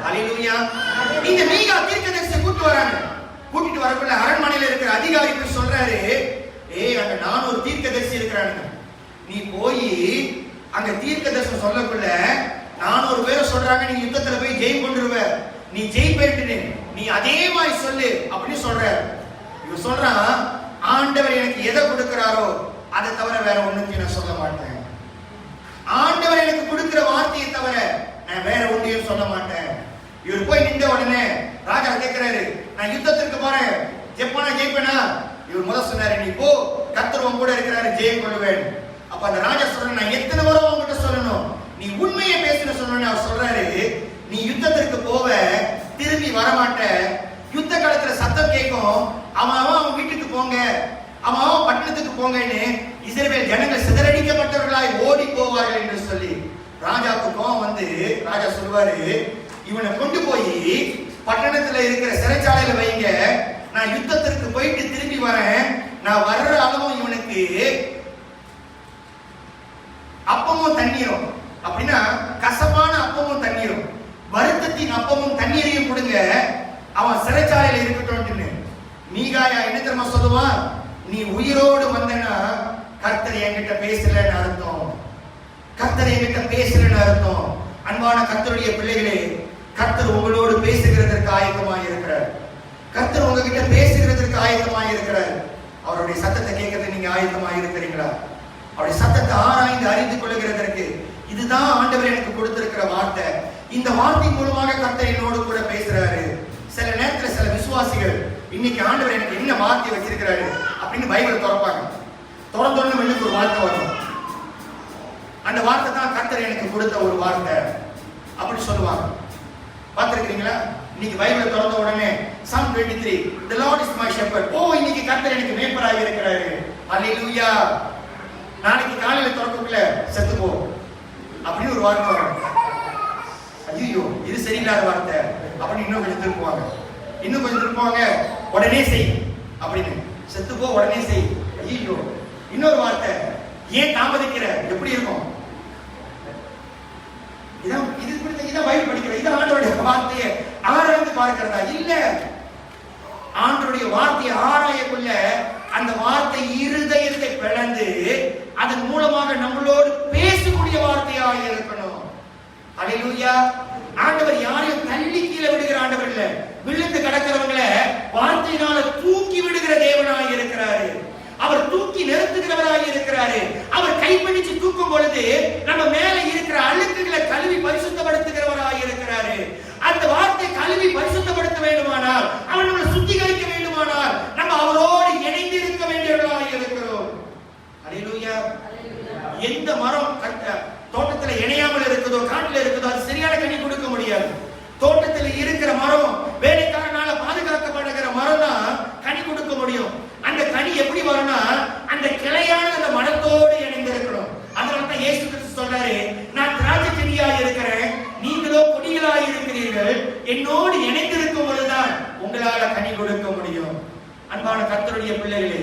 அல்லேலூயா. இந்த மீகா தீர்க்கதரிசியை கூட்டிட்டு வரக்குள்ள அரண்மனையில இருக்கிற அதிகாரி போய் சொல்றாரு, அங்க 400 தீர்க்கதரிசி இருக்கிறானுங்க, நீ போய் அங்க தீர்க்கதரிசனம் சொல்லக்குள்ள 400 பேரை சொல்றாங்க, நீ யுத்தத்துல போய் ஜெயம் கொண்டுருவ, நீ ஜெயிப்பேன்னு நீ அதே மாதிரி சொல்லு அப்படின்னு சொல்ற. இவன் சொல்றான், ஆண்டவர் எனக்கு எதை கொடுக்கிறாரோ அதை தவிர வேற ஒண்ணுத்தையும் நான் சொல்ல மாட்டேன். ஆண்டவர் எனக்கு கொடுக்கிற வார்த்தையை தவிர நான் வேற ஒன்றையும் சொல்ல மாட்டேன். இவர் போய் நின்ற உடனே ராஜா கேட்கிறாரு, நான் யுத்தத்திற்கு போறேன், ஜெயிப்பேனா? இவர் முதல் சொன்னாரு, நீ போ, கர்த்தர் உன் கூட இருக்கிறாரு, ஜெயம் கொள்ளுவேன். அப்ப அந்த ராஜா சொல்ற, நான் எத்தனை வரை உங்ககிட்ட சொல்லணும், நீ உண்மையை பேசுற சொல்லணும். அவர் சொல்றாரு, நீ யுத்தத்திற்கு போவ, திரும்பி வரமாட்ட, யுத்த காலத்துல சத்தம் கேட்கும், அவன் வீட்டுக்கு போங்க, அவன் பட்டணத்துக்கு போங்கன்னு இஸ்ரவேல் ஜனங்கள் சிதறடிக்கப்பட்டவர்களாய் ஓடி போவார்கள் என்று சொல்லி ராஜாவுக்கு கோபம் வந்து ராஜா சொல்வாரு, இவனை கொண்டு போய் பட்டணத்துல இருக்கிற சிறைச்சாலையில வைங்க, நான் யுத்தத்திற்கு போயிட்டு திரும்பி வரேன், நான் வர்ற அளவும் இவனுக்கு அப்பமும் தண்ணீரும், அப்படின்னா கசப்பான அப்பமும் தண்ணீரும், வருத்தத்தின் அப்பமும் தண்ணீரையும் கொடுங்க, அவன் சிறைச்சாலையில இருக்கட்டும். மீகாயா என்ன தெரியுமா சொல்லுவான், நீ உயிரோடு வந்தனா கர்த்தர் என்கிட்ட பேசலன்னு அர்த்தம், கர்த்தர் என்கிட்ட பேசலன்னு அர்த்தம். அன்பான கர்த்தருடைய பிள்ளைகளே, கர்த்தர் உங்களோடு பேசுகிறதற்கு ஆயத்தமாக இருக்கிறார், கர்த்தர் உங்ககிட்ட பேசுகிறதற்கு ஆயத்தமாக இருக்கிறார். அவருடைய சத்தத்தை கேட்கறது நீங்க ஆயத்தமாக இருக்கிறீங்களா? அவருடைய சத்தத்தை ஆராய்ந்து அறிந்து கொள்ளுகிறதற்கு இதுதான் ஆண்டவர் எனக்கு கொடுத்திருக்கிற வார்த்தை. இந்த வார்த்தை மூலமாக கர்த்தர் என்னோடு கூட பேசுறாரு. சில நேரத்துல சில விசுவாசிகள் இன்னைக்கு ஆண்டவர் எனக்கு என்ன வார்த்தை வச்சிருக்கிறாரு அப்படின்னு பைபிளை திறப்பாங்க, திறந்தோன்னு வெளிக்கு ஒரு வார்த்தை வரும், அந்த வார்த்தை தான் கர்த்தர் எனக்கு கொடுத்த ஒரு வார்த்தை அப்படி சொல்லுவாங்க. பார்த்திருக்கீங்களா? இன்னைக்கு பைபிளை திறந்த உடனே Psalm 23, the Lord is my shepherd. இன்னைக்கு கர்த்தர் எனக்கு மேய்ப்பராக இருக்கிறாரு. அல்லேலூயா. நாளைக்கு காலையில திறக்கக்குள்ள செத்து போ அப்படின்னு ஒரு வார்த்தை வரும். ஐயோ, இது சரியில்லாத வார்த்தை. அப்படின்னு இன்னும் கொஞ்சம் திருப்புவாங்க. இன்னும் கொஞ்சம் திருப்புவாங்க, உடனே செய் அப்படின்னு. செத்து போ, உடனே செய். ஐயோ. இன்னொரு வார்த்தை, ஏன் தாமதிக்கிற? எப்படி இருக்கும்? இதான் பைபிள் படிக்கிற, இதான் ஆண்டவருடைய வார்த்தையை ஆராய்ந்து பார்க்கிறதா? இல்ல. ஆண்டவருடைய வார்த்தையை ஆராயக்குள்ள அந்த வார்த்தை இருதயத்தை பிளந்து அதன் மூலமாக நம்மளோடு பேசக்கூடிய வார்த்தையாக இருக்கணும். அல்லேலூயா. ஆண்டவர் யாரையும் தள்ளி கீழே விடுகிற ஆண்டவர் இல்ல. விழுந்து கிடக்கிறவங்களை வார்த்தையினால தூக்கி விடுகிற தேவனாக இருக்கிறாரு. அவர் தூக்கி நிறுத்துகிறவராக இருக்கிறாரு. அவர் கைப்பிடிச்சு தூக்கும் பொழுது நம்ம மேல இருக்கிற அழுக்குகளை கழுவி பரிசுத்தப்படுத்துகிறவராக இருக்கிறாரு. அந்த வார்த்தை கழுவி பரிசுத்தப்படுத்த வேண்டுமானால், அவர் நம்மளை சுத்திகரிக்க வேண்டுமானால், நம்ம அவரோடு இணைந்து இருக்க வேண்டியவர்களாக இருக்கிறோம். அல்லேலூயா. எந்த மரம் தோட்டத்தில் இணையாமல் இருக்குதோ, காட்டில் இருக்குதோ, அது சரியான கனி கொடுக்க முடியாது. தோட்டத்தில் இருக்கிற மரம், வேலைக்காரனால பாதுகாக்கப்படுகிற மரம் தான் கனி கொடுக்க முடியும். அந்த கனி எப்படி வரும்னா, அந்த கிளையான அந்த மரத்தோடு இணைந்து இருக்கணும். அதனால தான் இயேசு கிறிஸ்து சொல்றாரு, நான் திராட்சை செடியாக இருக்கிறேன், நீங்களோ கொடிகளாக இருக்கிறீர்கள், என்னோடு இணைந்திருக்கும் பொழுதுதான் உங்களால கனி கொடுக்க முடியும். அன்பான கர்த்தருடைய பிள்ளைகளே,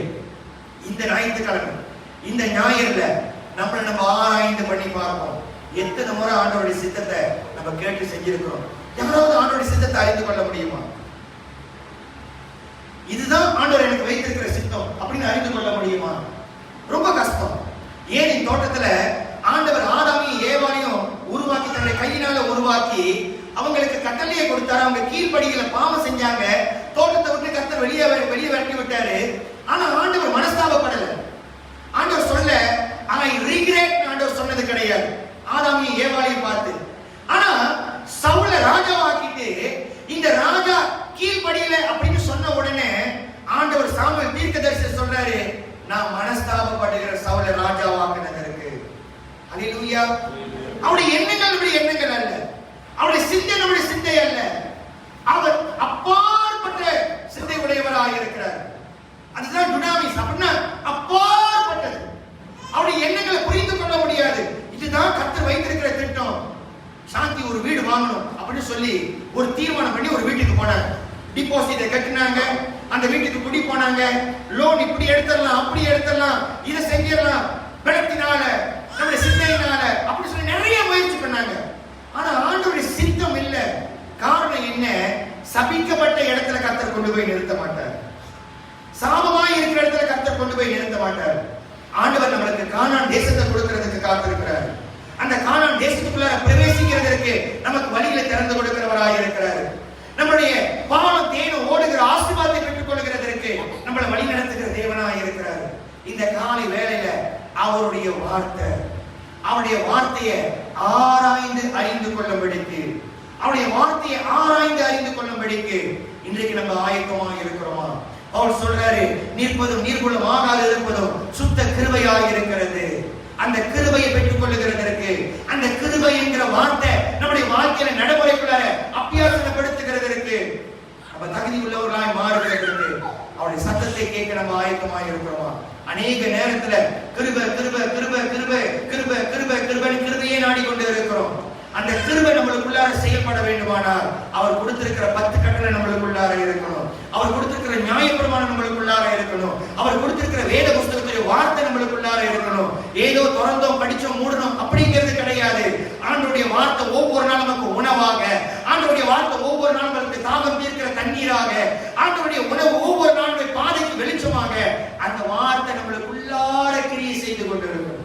இந்த ஞாயிற்றுக்கிழமை, இந்த ஞாயிறுல நம்ம ஆராய்ந்து பண்ணி பார்ப்போம். எத்தனை முறை ஆண்டவருடைய சித்தத்தை நம்ம கேட்டு செஞ்சிருக்கிறோம்? யாராவது ஆண்டவருடைய சித்தத்தை அறிந்து கொள்ள முடியுமா? இதுதான் ஆண்டவர் எனக்கு வைத்திருக்கிற சித்தம் அப்படின்னு அறிந்து கொள்ள முடியுமா? ரொம்ப கஷ்டம். ஏன் இந்த தோட்டத்துல ஆண்டவர் ஆதாமையும் ஏவாளையும் உருவாக்கி, தன்னுடைய கையினால உருவாக்கி அவங்களுக்கு கட்டளையை கொடுத்தாரு. அவங்க கீழ்ப்படிகளை பாவம் செஞ்சாங்க. தோட்டத்தை விட்டு கர்த்தர் வெளியே விரட்டி விட்டாரு. ஆனா ஆண்டவர் மனஸ்தாபப்படல. ஆண்டவர் சொல்ல, ஐ ரிக்ரெட் ஆண்டவர் சொன்னது கிடையாது ஆதாமையும் ஏவாளையும் பார்த்து. ஆனா சவுல ராஜாவாக்கிட்டு இந்த ராஜா கீழ்ப்படியல அப்படின்னு சொன்ன உடனே ஆண்டவர் சாமுவேல் தீர்க்கதரிசி சொல்றாரு, நான் மனஸ்தாபப்படுகிற சவுல ராஜாவாக்குனதற்கு. அல்லேலூயா. அவருடைய எண்ணங்கள் நம்முடைய எண்ணங்கள் அல்ல, அவருடைய சிந்தை நம்முடைய சிந்தை அல்ல. அவர் அப்பாற்பட்ட சிந்தை உடையவராக இருக்கிறார். அதுதான் டுனாமிஸ். அப்படின்னா அப்பாற்பட்டது. அவருடைய எண்ணங்களை புரிந்து கொள்ள முடியாது. இதுதான் கர்த்தர் வைத்திருக்கிற திட்டம். சாந்தி ஒரு வீடு வாங்கணும் அப்படின்னு சொல்லி ஒரு தீர்மானம் பண்ணி ஒரு வீட்டுக்கு போனாங்க. டிபாசிட்டை கட்டினாங்க, அந்த வீட்டுக்கு குடி போனாங்க. லோன் இப்படி எடுத்துடலாம், அப்படி எடுத்துடலாம், இதை செஞ்சிடலாம், பணத்தினால, நம்முடைய சிந்தையினால அப்படி சொல்லி நிறைய முயற்சி பண்ணாங்க. ஆனா ஆண்டவருடைய சித்தம் இல்ல. காரணம் என்ன? சபிக்கப்பட்ட இடத்துல கர்த்தர் கொண்டு போய் நிறுத்த மாட்டார். சாபமாய் இருக்கிற இடத்துல கர்த்தர் கொண்டு போய் நிறுத்த மாட்டார். ஆண்டவர் நம்மளுக்கு கானான் தேசத்தை கொடுக்கிறதுக்கு காத்திருக்கிறார். அந்த கானான் தேசத்துக்குள்ள பிரவேசிக்கிறதற்கு நமக்கு வழியில திறந்து கொடுக்கிறவராக இருக்கிறார். நம்முடைய பாவம் தேனும் ஓடுகிற ஆசீர்வாதத்தை பெற்றுக் கொள்கிறதற்கு நம்மளை வழி நடத்துகிற தேவனாக இருக்கிறார். இந்த காலை வேளையில அவருடைய வார்த்தையை ஆராய்ந்து அறிந்து கொள்ளும்படிக்கு, அவருடைய வார்த்தையை ஆராய்ந்து அறிந்து கொள்ளும்படிக்கு இன்றைக்கு நம்ம ஆயத்தமாக இருக்கிறோமா? அவர் சொல்றாரு, நிற்பதும் நீர்க்குள்ளும் ஆகாது இருப்பதும் சுத்த கிருபையாக இருக்கிறது. அந்த கிருபையை பெற்றுக் கொள்ளுகிறதற்கு, அந்த கிருபை என்கிற வார்த்தை நம்முடைய வாழ்க்கையில நடைமுறைக்குள்ள அபியாசப்படுத்துகிறதற்கு, நம்ம தகுதி உள்ளவர்களாய் மாறுகிறதற்கு அவருடைய சத்தத்தை கேட்க நம்ம ஆயத்தமாக இருக்கிறோமா? அநேக நேரத்துல கிருபை கிருபை கிருபை கிருபை கிருபை கிருபை கிருபைன்னு கிருபையே நாடிக்கொண்டு இருக்கிறோம். அந்த கிருபை நம்மளுக்குள்ளார செயல்பட வேண்டுமானால் அவர் கொடுத்திருக்கிற 10 கட்டளை நம்மளுக்குள்ளார இருக்கணும். அவர் கொடுத்திருக்கிற நியாயப்பிரமாணம் நம்மளுக்குள்ளார இருக்கணும். அவர் கொடுத்திருக்கிற வேத புஸ்தகத்துடைய வார்த்தை நம்மளுக்குள்ளார இருக்கணும். ஏதோ திறந்தோம், படிச்சோம், மூடணும் அப்படிங்கிறது கிடையாது. ஆண்டவருடைய வார்த்தை ஒவ்வொரு நாளும் நமக்கு உணவாக, ஆண்டவருடைய வார்த்தை ஒவ்வொரு நாளும் நமக்கு தாகம் தீர்க்கிற தண்ணீராக, ஆண்டவருடைய உணவு ஒவ்வொரு நாளும் பாதைக்கு வெளிச்சமாக அந்த வார்த்தை நம்மளுக்குள்ளார கிரியை செய்து கொண்டிருக்கணும்.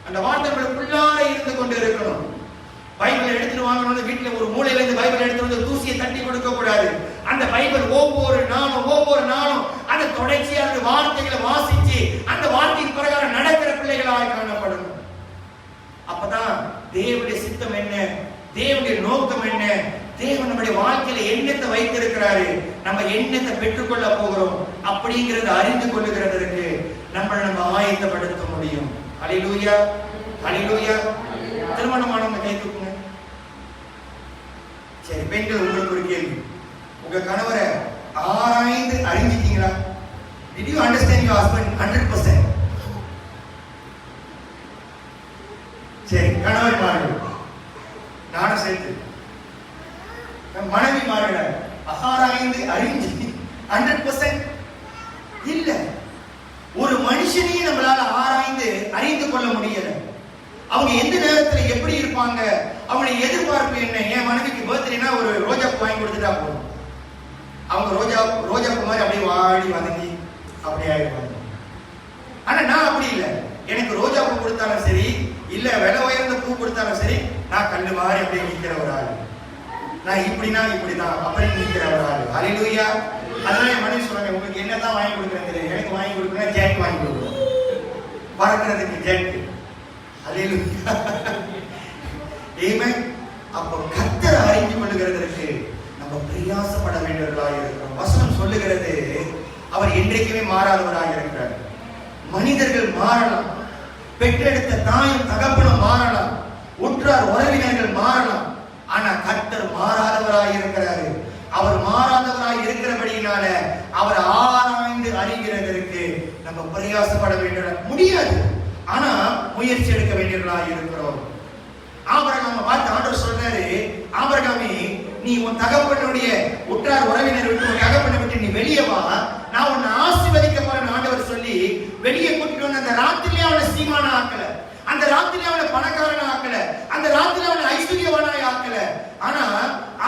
அந்த வார்த்தை நம்மளுக்குள்ளார இருந்து கொண்டு இருக்கணும். பைபிள் எடுத்துட்டு வாங்கணும்னு வீட்டுல ஒரு மூலையில இருந்து பைபிள் எடுத்து வந்து தூசியை தட்டி கொடுக்க கூடாது. அந்த பைபிள் ஒவ்வொரு நாளும் அந்த தொடர்ச்சியான வார்த்தைகளை வாசிச்சு அந்த வார்த்தையின் பிரகாரம் நடக்கிற பிள்ளைகளாக காணப்படணும். அப்பதான் தேவனுடைய சித்தம் என்ன, தேவனுடைய நோக்கம் என்ன, தேவன் நம்முடைய வாழ்க்கையில எண்ணத்தை வைத்திருக்கிறாரு, நம்ம எண்ணத்தை பெற்றுக்கொள்ள போகிறோம் அப்படிங்கறத அறிந்து கொள்ளுகிறதற்கு நம்ம ஆயத்தப்படுத்த முடியும். அல்லேலூயா, அல்லேலூயா. திருமணமானவங்க கை தூக்குங்க. சரி, பெண்கள் உங்களுக்கு ஒரு கேள்வி. உங்க கணவரை ஆராய்ந்து அறிஞ்சிட்டீங்களா? Did you understand your husband 100%? சரி, கணவர் மாறு, நானும் சேர்த்து மனைவி மாறுகிறார். ஆராய்ந்து அறிஞ்சு 100% இல்ல. ஒரு மனுஷனையே நம்மளால ஆராய்ந்து அறிந்து கொள்ள முடியல. அவங்க எந்த நேரத்துல எப்படி இருப்பாங்க, அவங்களுடைய எதிர்பார்ப்பு என்ன. என் மனைவிக்கு பர்த்டேனா ஒரு ரோஜா பூ வாங்கி கொடுத்துட்டா போதும். அவங்க ரோஜா பூ மாதிரி அப்படியே வாடி வதங்கி அப்படியே ஆயிடுவாங்க. ஆனா நான் அப்படி இல்லை. எனக்கு ரோஜா பூ கொடுத்தாலும் சரி, இல்ல விலை உயர்ந்த பூ கொடுத்தாலும் சரி, நான் கல்லு மாதிரி அப்படியே நிக்கிற ஒரு ஆள். நான் இப்படின்னா இப்படிதான் அப்படி நிக்கிற ஒரு ஆள். ஹல்லேலூயா. அதனால என் மனைவி சொல்றாங்க, உங்களுக்கு என்னதான் வாங்கி கொடுக்குறேன் தெரியும், எனக்கு வாங்கி கொடுக்குறேன் ஜெட் வாங்கி கொடுக்குறேன், பறக்கிறதுக்கு ஜெட். ஹல்லேலூயா. ஆமென். அப்போ கர்த்தரை அறிந்து கொள்ளுகிறதற்கு நம்ம பிரயாசப்பட வேண்டியவர்களாக இருக்கிறோம். வசனம் சொல்லுகிறது, அவர் என்றைக்குமே மாறாதவராக இருக்கிறார். மனிதர்கள் மாறலாம், பெற்றெடுத்த தாயும் தகப்பனும் மாறலாம், உற்றார் உறவினர்கள் மாறலாம், ஆனா கர்த்தர் மாறாதவராய் இருக்கிறாரு. அவர் மாறாதவராய் இருக்கிறபடியினால அவர் ஆராய்ந்து அறிகிறதற்கு நம்ம பிரயாசப்பட வேண்டிய முடியாது. ஆனா முயற்சி எடுக்க வேண்டியவர்களாய் இருக்கிறோம். ஆபிரகாமை பார்த்து ஆண்டவர் சொல்றாரு, ஆபிரகாமே நீ உன் தகப்பனுடைய உற்றார் உறவினர் விட்டு உன் தகப்பனை விட்டு நீ வெளியே வா, நான் உன்னை ஆசீர்வதிக்க போறேன் ஆண்டவர் சொல்லி வெளியே கூட்டிட்டு வந்து அந்த ராத்திரிலே அவனை சீமான ஆக்கல, அந்த ராத்திரிலே அவனை பணக்காரன் ஆக்கல, அந்த ராத்திரிலே அவனை ஐஸ்வர்யவானாய் ஆக்கல. ஆனா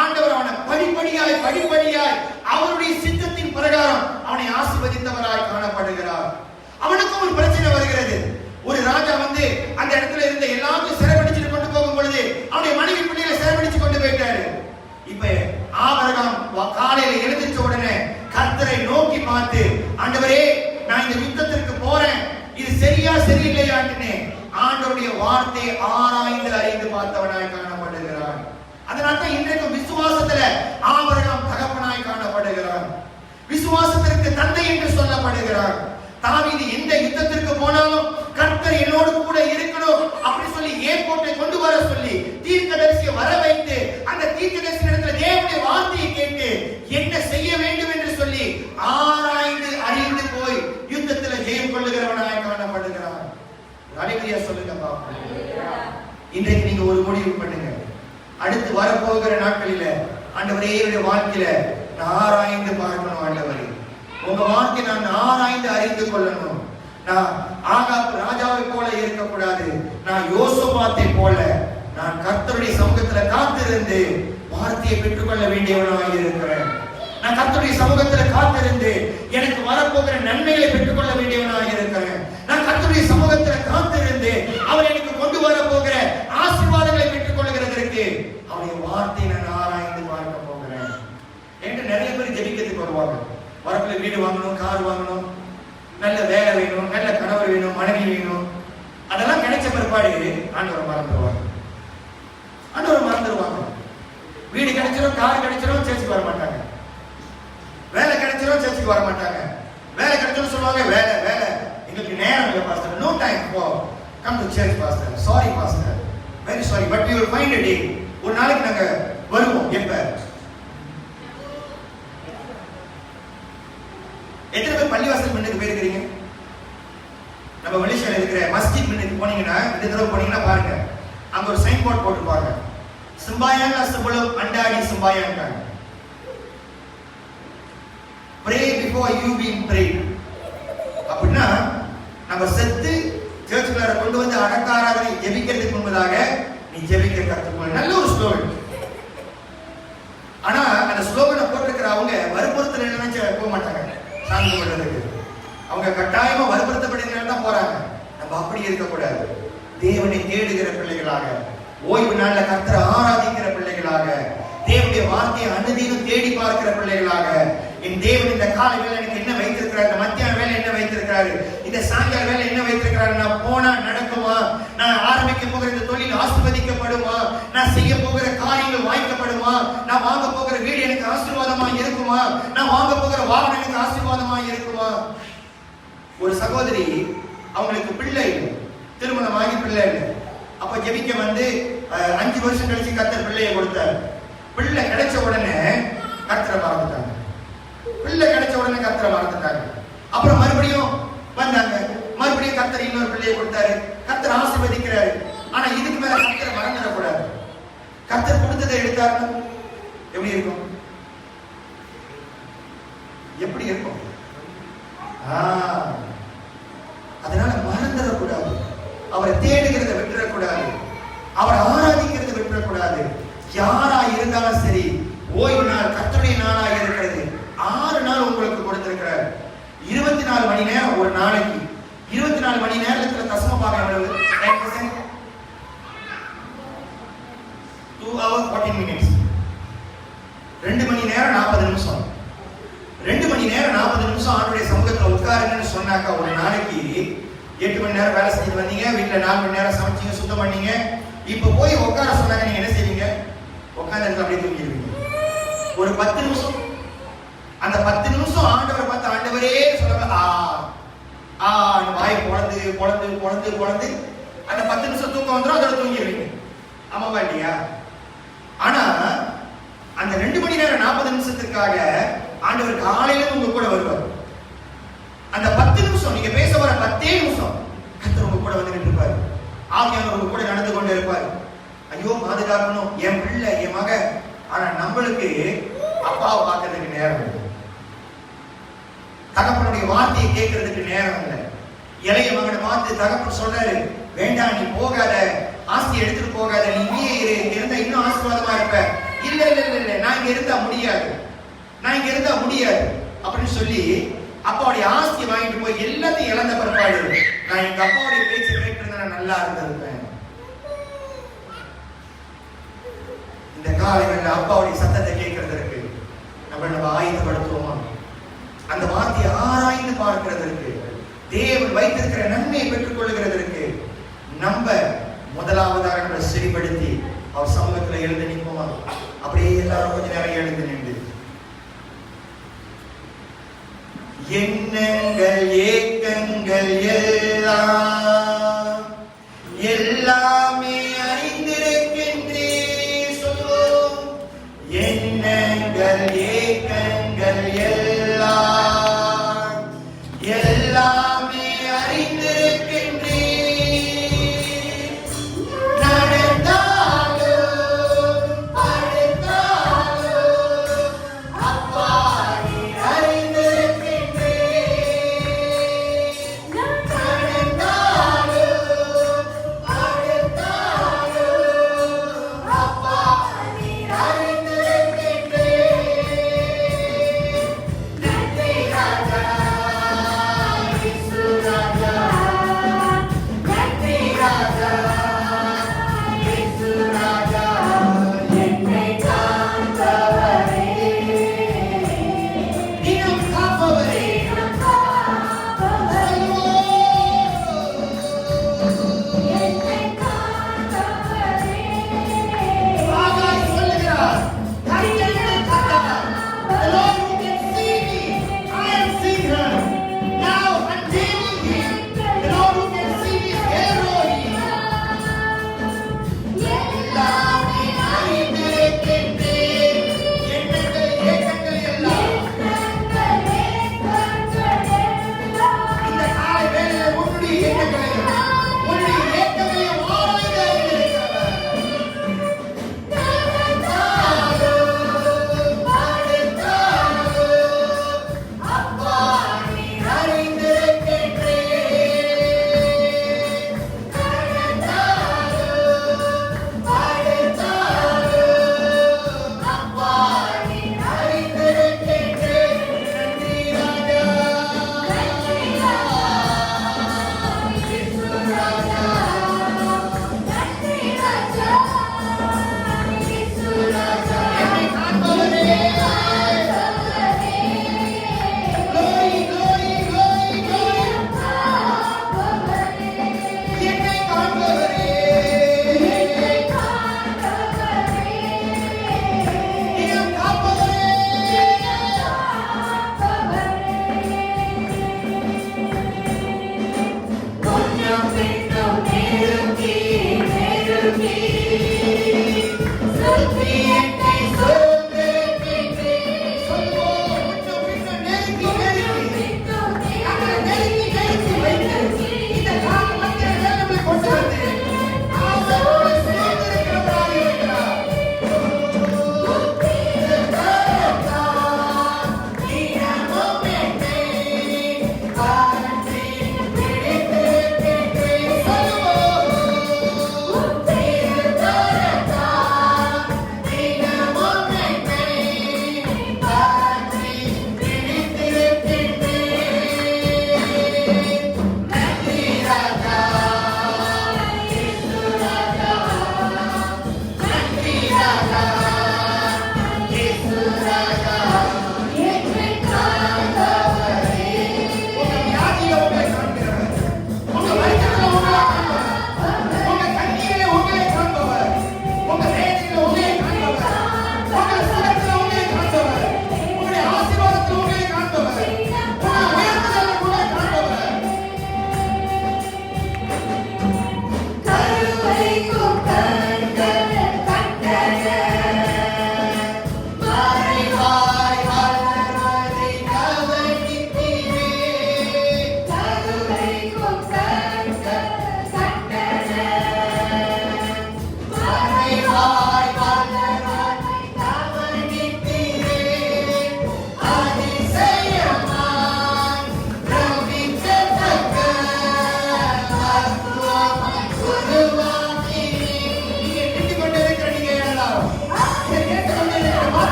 ஆண்டவர் அவனை படிப்படியாய் அவருடைய சித்தத்தின் பிரகாரம் அவனை ஆசீர்வதித்தவராய் காணப்படுகிறார். அவனுக்கும் ஒரு பிரச்சனை வருகிறது. ஒரு ராஜா வந்து அந்த இடத்துல இருந்த எல்லாத்தையும் சிறைபிடிச்சு கொண்டு போகும் பொழுது அவனுடைய மனைவி பிள்ளைகளை சிறைபிடிச்சு கொண்டு போயிட்டாரு. இப்ப ஆபிரகாம் காலையில எழுந்திருச்ச உடனே கர்த்தரை நோக்கி பார்த்து, ஆண்டவரே நான் இந்த யுத்தத்திற்கு போறேன், இது சரியா சரியில்லையான்னு ஆண்டவருடைய வார்த்தையை ஆராய்ந்து அறிந்து பார்த்தவனாய் காணப்படுகிறான். அதனால்தான் இன்றைக்கு விசுவாசத்துல ஆபிரகாம் தகப்பனாய் காணப்படுகிறான், விசுவாசத்திற்கு தந்தை என்று சொல்லப்படுகிறான். தாவீது எந்த யுத்தத்திற்கு போனாலும் கர்த்தர் என்னோடு கூட இருக்கணும் அப்படி சொல்லி ஏர்போர்ட்டை கொண்டு வர சொல்லி தீர்க்கதரிசியை வர வைத்து அந்த தீர்க்கதரிசி இடத்துல தேவனுடைய வார்த்தையை கேட்டு என்ன செய்ய வேண்டும் என்று சொல்லி ஆராய்ந்து அறிந்து போய் யுத்தத்தில் ஜெயம் கொள்ளுகிறவனாய் காணப்படுகிறான். ஹல்லேலூயா சொல்லுங்க பாப்போம். இன்றைக்கு நீங்க ஒரு முடிவு பண்ணுங்க. அடுத்து வரப்போகிற நாட்களில ஆண்டவரே என்னுடைய வாழ்க்கையில நான் ஆராய்ந்து பார்க்கணும். ஆண்டவரே உங்க வாழ்க்கை நான் ஆராய்ந்து அறிந்து கொள்ளணும். நான் ஆகாப் ராஜாவை போல இருக்கக்கூடாது, நான் யோசபாத்தை போல நான் கர்த்தருடைய சமூகத்துல காத்திருந்து வார்த்தையை பெற்றுக்கொள்ள வேண்டியவனாக இருக்கிறேன். நான் கர்த்தருடைய சமூகத்துல காத்திருந்து எனக்கு வரப்போகிற நன்மைகளை பெற்றுக்கொள்ள வேண்டியவனாக இருக்கிறேன். நான் கர்த்தருடைய சமூகத்துல காத்திருந்து அவர் எனக்கு கொண்டு வர போகிற ஆசீர்வாதங்களை பெற்றுக் கொள்கிறதற்கு அவருடைய வார்த்தையை நான் ஆராய்ந்து பார்க்க போகிறேன் என்று நிறைய பேர் ஜெபிக்கிறதுக்கு வருவாங்க. வரப்புல வீடு வாங்கணும், கார் வாங்கணும், நல்ல வேலை வேணும், நல்ல கணவர் வேணும், மனைவி வேணும். அதெல்லாம் கிடைச்ச பிற்பாடு ஆண்டவர் மறந்துடுவாங்க. வீடு கிடைச்சிடும், கார் கிடைச்சிடும், சேர்ச்சுக்கு வர மாட்டாங்க. வேலை கிடைச்சிடும், சேர்ச்சுக்கு வர மாட்டாங்க. வேலை கிடைச்சிடும் சொல்லுவாங்க, வேலை எங்களுக்கு நேரம் இல்லை pastor, no time for come to church pastor, sorry pastor, very sorry, but we will find a day. ஒரு நாளைக்கு நாங்க வருவோம். எப்ப? எத்தனை பேர் பள்ளிவாசல் மின்னுக்கு போயிருக்கிறீங்க? நம்ம மலேசியால இருக்கிற மஸ்ஜித் மின்னுக்கு போனீங்கன்னா, இந்த தடவை போனீங்கன்னா பாருங்க, அங்க ஒரு சைன் போர்ட் போட்டுருப்பாங்க, சிம்பாயாங்க sebelum anda disembayangkan, pray before you being prayed. அப்படின்னா நம்ம செத்து சர்ச்சுக்குள்ள கொண்டு வந்து அடக்க ஆராதனை ஜெபிக்கிறதுக்கு முன்பதாக நீ ஜெபிக்க கத்துக்கணும். நல்ல ஒரு ஸ்லோகன். ஆனா அந்த ஸ்லோகனை போட்டிருக்கிற அவங்க வற்புறுத்தல் நினைச்சு போக மாட்டாங்க சாமி கும்பிடுறதுக்கு. அவங்க கட்டாயமா வற்புறுத்தப்படுகிறதுனால தான் போறாங்க. நம்ம அப்படி இருக்கக்கூடாது. தேவனை தேடுகிற பிள்ளைகளாக, ஓய்வு நாள்ல கர்த்தரை ஆராதிக்கிற பிள்ளைகளாக, தேவனுடைய வார்த்தையை அனுதினம் தேடி பார்க்கிற பிள்ளைகளாக, என் தேவன் இந்த காலை வேலை எனக்கு என்ன வைத்திருக்கிறார், இந்த மத்தியான வேலை என்ன வைத்திருக்கிறாரு, இந்த சாயங்கால வேலை என்ன வைத்திருக்கிறாரு, நான் போனா நடக்குமா, நான் ஆரம்பிக்க போகிற இந்த தொழில் ஆசீர்வதிக்கப்படுமா, நான் செய்ய போகிற காரியங்கள் வாய்க்கப்படுமா, நான் வாங்க போகிற வீடு எனக்கு ஆசீர்வாதமா இருக்குமா, நான் வாங்க போகிற வாகனம் எனக்கு ஆசீர்வாதமா இருக்குமா. ஒரு சகோதரி, அவங்களுக்கு பிள்ளை இல்லை, திருமணமாகி பிள்ளை இல்லை. அப்ப ஜெபிக்க வந்து 5 வருஷம் கழிச்சு கர்த்தர் பிள்ளையை கொடுத்தார். பிள்ளை கிடைச்ச உடனே கர்த்தரை மறந்துட்டாங்க. பிள்ளை கிடைச்ச உடனே கர்த்தரை மறந்துட்டாங்க. அப்புறம் மறுபடியும் வந்தாங்க, மறுபடியும் கர்த்தர் இன்னொரு பிள்ளையை கொடுத்தாரு, கர்த்தர் ஆசீர்வதிக்கிறாரு. ஆனா இதுக்கு மேல கர்த்தரை மறந்துடக்கூடாது. கர்த்தர் கொடுத்ததை எடுத்தாருன்னா எப்படி இருக்கும்? எப்படி இருக்கும்? அதனால மறந்துடக்கூடாது. அவரை தேடுகிறத விட்டுறக்கூடாது. அவரை ஆராதிக்கிறத விட்டுறக்கூடாது. யாரா இருந்தாலும் சரி, ஓய்வு நாள் கர்த்தருடைய நாளாக இருக்கிறது. 6 நாள் உங்களுக்கு கொடுத்திருக்கிறார். 24 மணி நேரம் ஒரு நாளைக்கு. 24 மணி நேரத்துல தசம பாகம் எவ்வளவு? 10%. 2 hours 14 minutes. 2 மணி நேரம் 40 நிமிஷம். 2 மணி நேரம் 40 நிமிஷம் ஆண்டவருடைய சமூகத்துல உட்காருங்கன்னு சொன்னாக்கா, ஒரு நாளைக்கு 8 மணி நேரம் வேலை செஞ்சுட்டு வந்தீங்க, வீட்டுல 4 மணி நேரம் சமைச்சீங்க, சுத்தம் பண்ணீங்க. இப்ப போய் உட்கார சொன்னாங்க, நீங்க என்ன செய்வீங்க? உட்கார்ந்து அப்படியே தூங்கிடுவீங்க. ஒரு 10 நிமிஷம், அந்த 10 நிமிஷம் ஆண்டவரை பார்த்து ஆண்டவரே சொல்லுங்க, வாய் பொழந்து பொழந்து பொழந்து பொழந்து அந்த 10 நிமிஷம் தூக்கம் வந்துடும், அதோட தூங்கிடுவீங்க. ஆமாவா இல்லையா? ஆனா அந்த 2 மணி நேரம் 40 நிமிஷத்துக்காக ஆண்டவர் காலையில உங்க கூட வருவார். அந்த 10 நிமிஷம் நீங்க பேச வர 10 நிமிஷம் கர்த்தர் உங்க கூட வந்து இருப்பார். ஆவியானவர் உங்க கூட நடந்து கொண்டு இருப்பார். ஐயோ பாதுகாக்கணும் என் பிள்ளை என் மக. ஆனா நம்மளுக்கு அப்பாவை பார்க்கறதுக்கு நேரம் இல்லை, தகப்பனுடைய வார்த்தையை கேட்கறதுக்கு நேரம் இல்லை. இளைய மகனை பார்த்து தகப்பன் சொல்றாரு, வேண்டாம் நீ போகாத, ஆஸ்தி எடுத்துட்டு போகாத, நீ இங்கே இரு, இங்க இருந்தா இன்னும் ஆசீர்வாதமா இருப்ப. இல்ல இல்ல இல்ல இல்ல, நான் இங்க இருந்தா முடியாது, நான் இங்க இருந்தா முடியாது அப்படின்னு சொல்லி அப்பாவுடைய ஆஸ்தியை வாங்கிட்டு போய் எல்லாத்தையும் இழந்த பிற்பாடு, நான் எங்க அப்பாவுடைய பேச்சு கேட்டிருந்தேன், நல்லா இருந்திருப்பேன். இந்த காலையில அப்பாவுடைய சத்தத்தை கேட்கறதற்கு நம்ம ஆயுதப்படுத்துவோமா? அந்த வார்த்தையை ஆராய்ந்து பார்க்கிறதற்கு, தேவன் வைத்திருக்கிற நன்மையை பெற்றுக் கொள்ளுகிறதற்கு நம்ம முதலாவதாக நம்ம சரிப்படுத்தி அவர் சமூகத்துல எழுந்து நிற்போமா? அப்படியே எல்லாரும் கொஞ்ச நேரம் எழுந்து நின்று எண்ணங்கள் ஏக்கங்கள் எல்லாம் எல்லாமே அறிந்திருக்கின்றே சொல்வோம். எண்ணங்கள் ஏக்கங்கள் எல்லாம் எல்லாமே அறிந்திருக்கின்றே.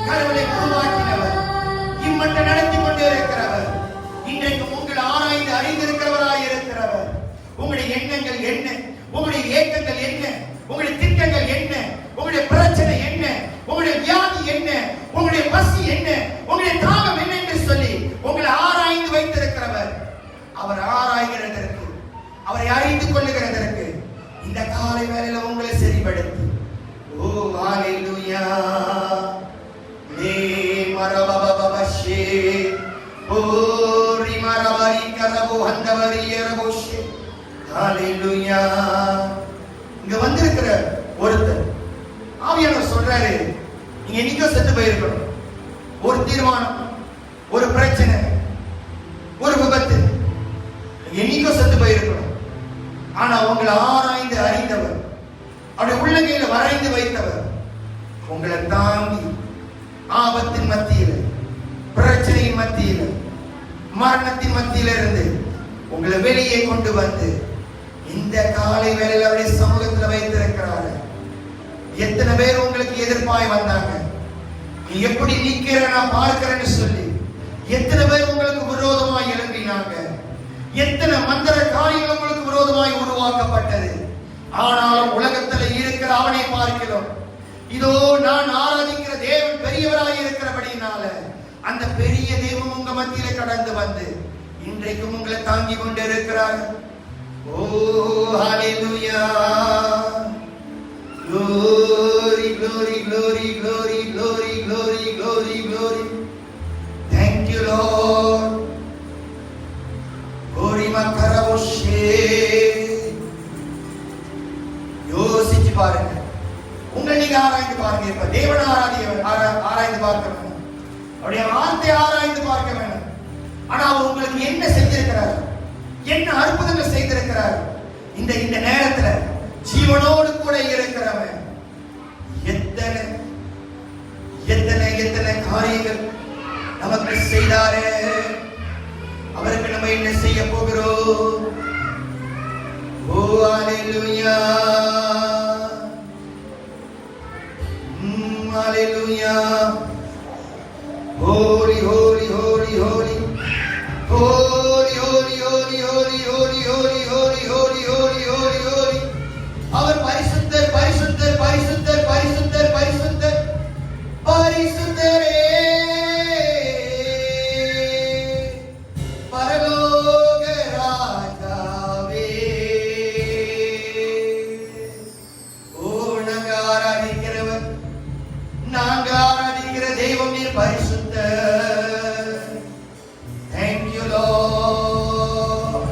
கடவுளை உருவாக்கினவர், இம்மட்டம் நடத்தி கொண்டே இருக்கிறவர், இன்றைக்கு உங்கள் ஆராய்ந்து அறிந்திருக்கிறவராய் இருக்கிறவர். உங்களுடைய எண்ணங்கள் என்ன, உங்களுடைய ஏக்கங்கள் என்ன, உங்களுடைய திட்டங்கள் என்ன, உங்களுடைய பிரச்சனை என்ன, உங்களுடைய வியாதி என்ன, உங்களுடைய பசி என்ன, உங்களுடைய தாகம் என்ன என்று சொல்லி உங்களை ஆராய்ந்து வைத்திருக்கிறவர். அவர் ஆராய்கிறதற்கு, அவரை அறிந்து கொள்ளுகிறதற்கு இந்த காலை வேளையில உங்களை சரிபடுத்தி, ஓ ஹalleluya லே மரபபபஷே ஓ ரிமரபரி கரபோ ஹந்தவரியரபோஷே ஹalleluya. இங்க வந்திருக்கிற ஒருத்தர் ஆவியானவர் சொல்றாரு, நீங்க என்னைக்கோ செத்து போயிருக்கணும். ஒரு தீர்மானம், ஒரு பிரச்சனை, ஒரு விபத்து, என்னைக்கோ செத்து போயிருக்கணும். ஆனா உங்களை ஆராய்ந்து அறிந்தவர், அவருடைய உள்ளங்கையில வரைந்து வைத்தவர், உங்களை தாங்கி ஆபத்தின் மத்தியில், பிரச்சனையின் மத்தியில், மரணத்தின் மத்தியில இருந்து உங்களை வெளியே கொண்டு வந்து இந்த காலை வேளையில் அவருடைய சமூகத்தில் வைத்திருக்கிறாரு. எத்தனை பேர் உங்களுக்கு எதிர்ப்பாய் வந்தாங்க, நீ எப்படி நிக்கிற நான் பார்க்கிறேன்னு சொல்லி எத்தனை பேர் உங்களுக்கு விரோதமாய் எழும்பினாங்க, எத்தனை மந்திர காரியங்கள் உங்களுக்கு விரோதமாய் உருவாக்கப்பட்டது. ஆனாலும் உலகத்தில் இருக்கிற அவனை பார்க்கிறோம். இதோ நான் ஆராதிக்கிற தேவன் பெரியவராய் இருக்கிறபடினால அந்த பெரிய தேவன் உங்க மத்தியில கடந்து வந்து இன்றைக்கும் உங்களை தாங்கி கொண்டு இருக்கிறார். ஓ ஹalleluya, glory glory glory glory glory glory glory glory. Thank you Lord. Glory makaraboshe. யோசிச்சு பாருங்க, உங்களை நீங்க ஆராய்ந்து பாருங்க. இப்ப தேவனை ஆராய்ந்து பார்க்க வேணும், அவருடைய வார்த்தை ஆராய்ந்து பார்க்க வேணும். ஆனா அவர் உங்களுக்கு என்ன செஞ்சிருக்கிறார், என்ன அற்புதங்கள் செய்திருக்கிறார். இந்த நேரத்துல ஜீவனோடு கூட இருக்கிறவன் எத்தனை எத்தனை எத்தனை காரியங்கள் நமக்கு செய்தாரே, அவருக்கு நம்ம என்ன செய்ய போகிறோம். ஓ ஹalleluya, hallelujah, holy holy holy holy holy holy holy holy holy holy holy holy holy holy holy. அவர் பரிசுத்தர் பரிசுத்தர் பரிசுத்தர் பரிசுத்தர் பரிசுத்தர் பரிசுத்தரே, பரலோக ராஜாவே. ஓ நாங்க ஆராதிக்கிறவர், நாங்க ஆராதிக்கிற தெய்வம் நீர் பரிசுத்தர். Thank you Lord.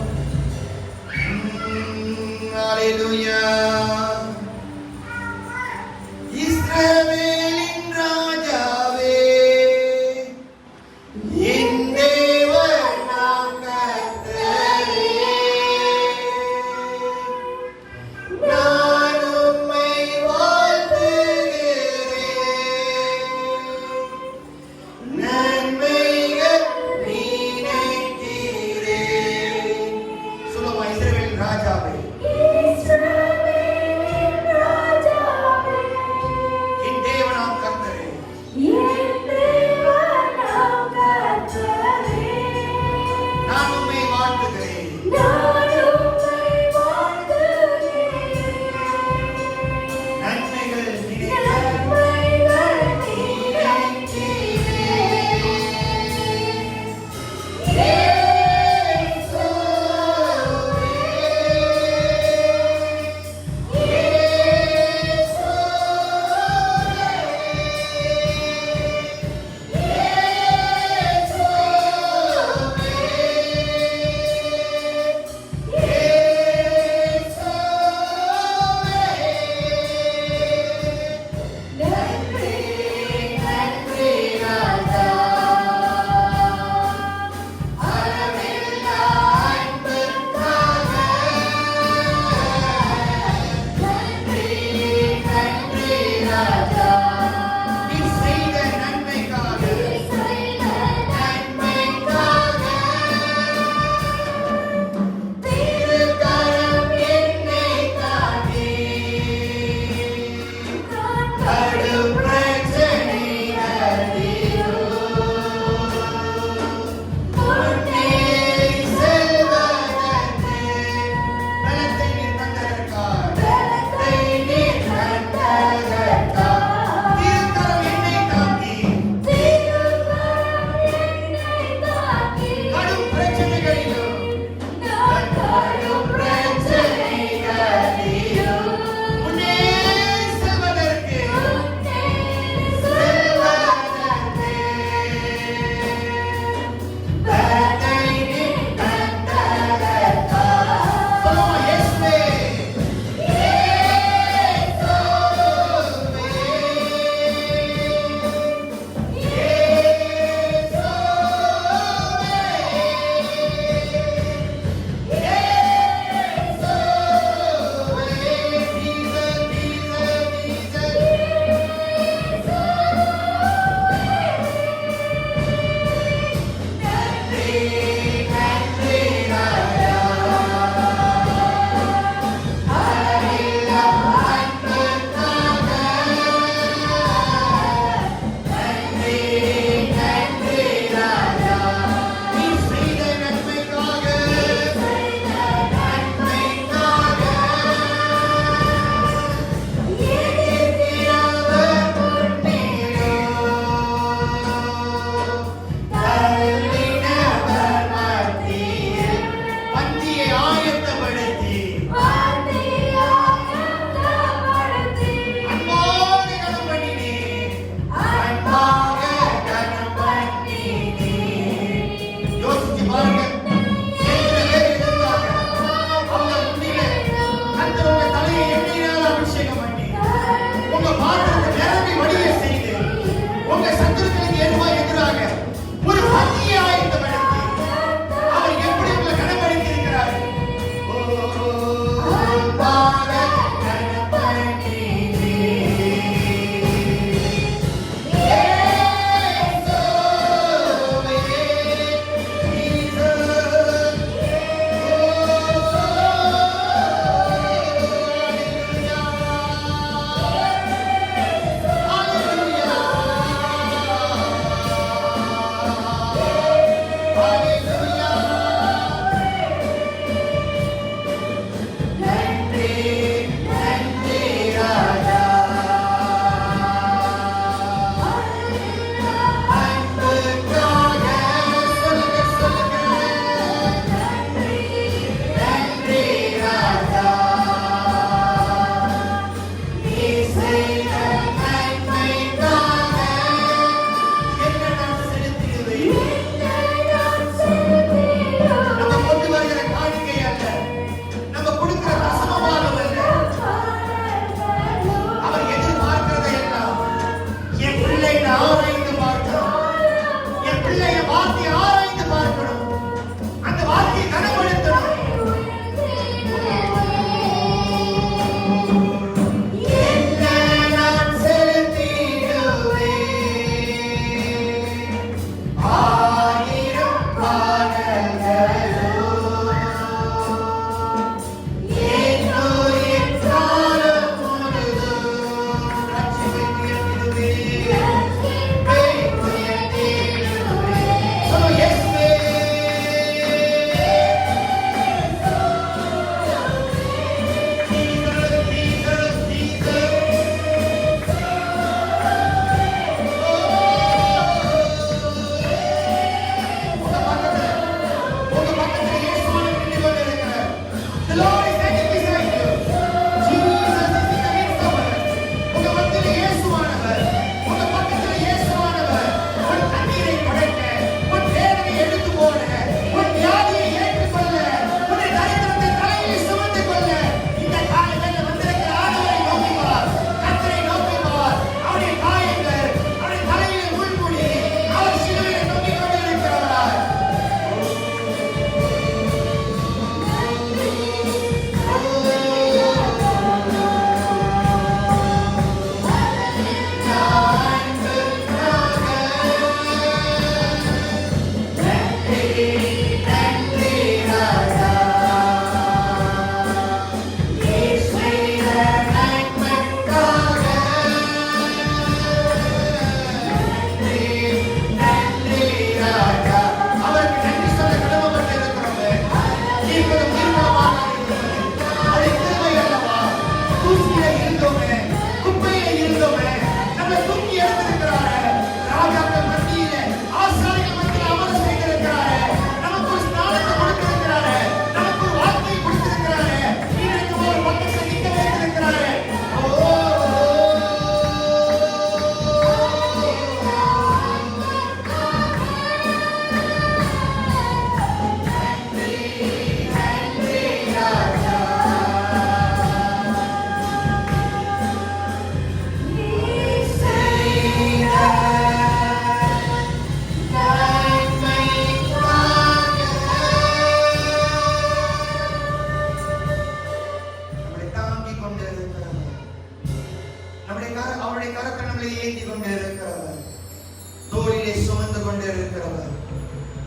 இருக்கிறவர்.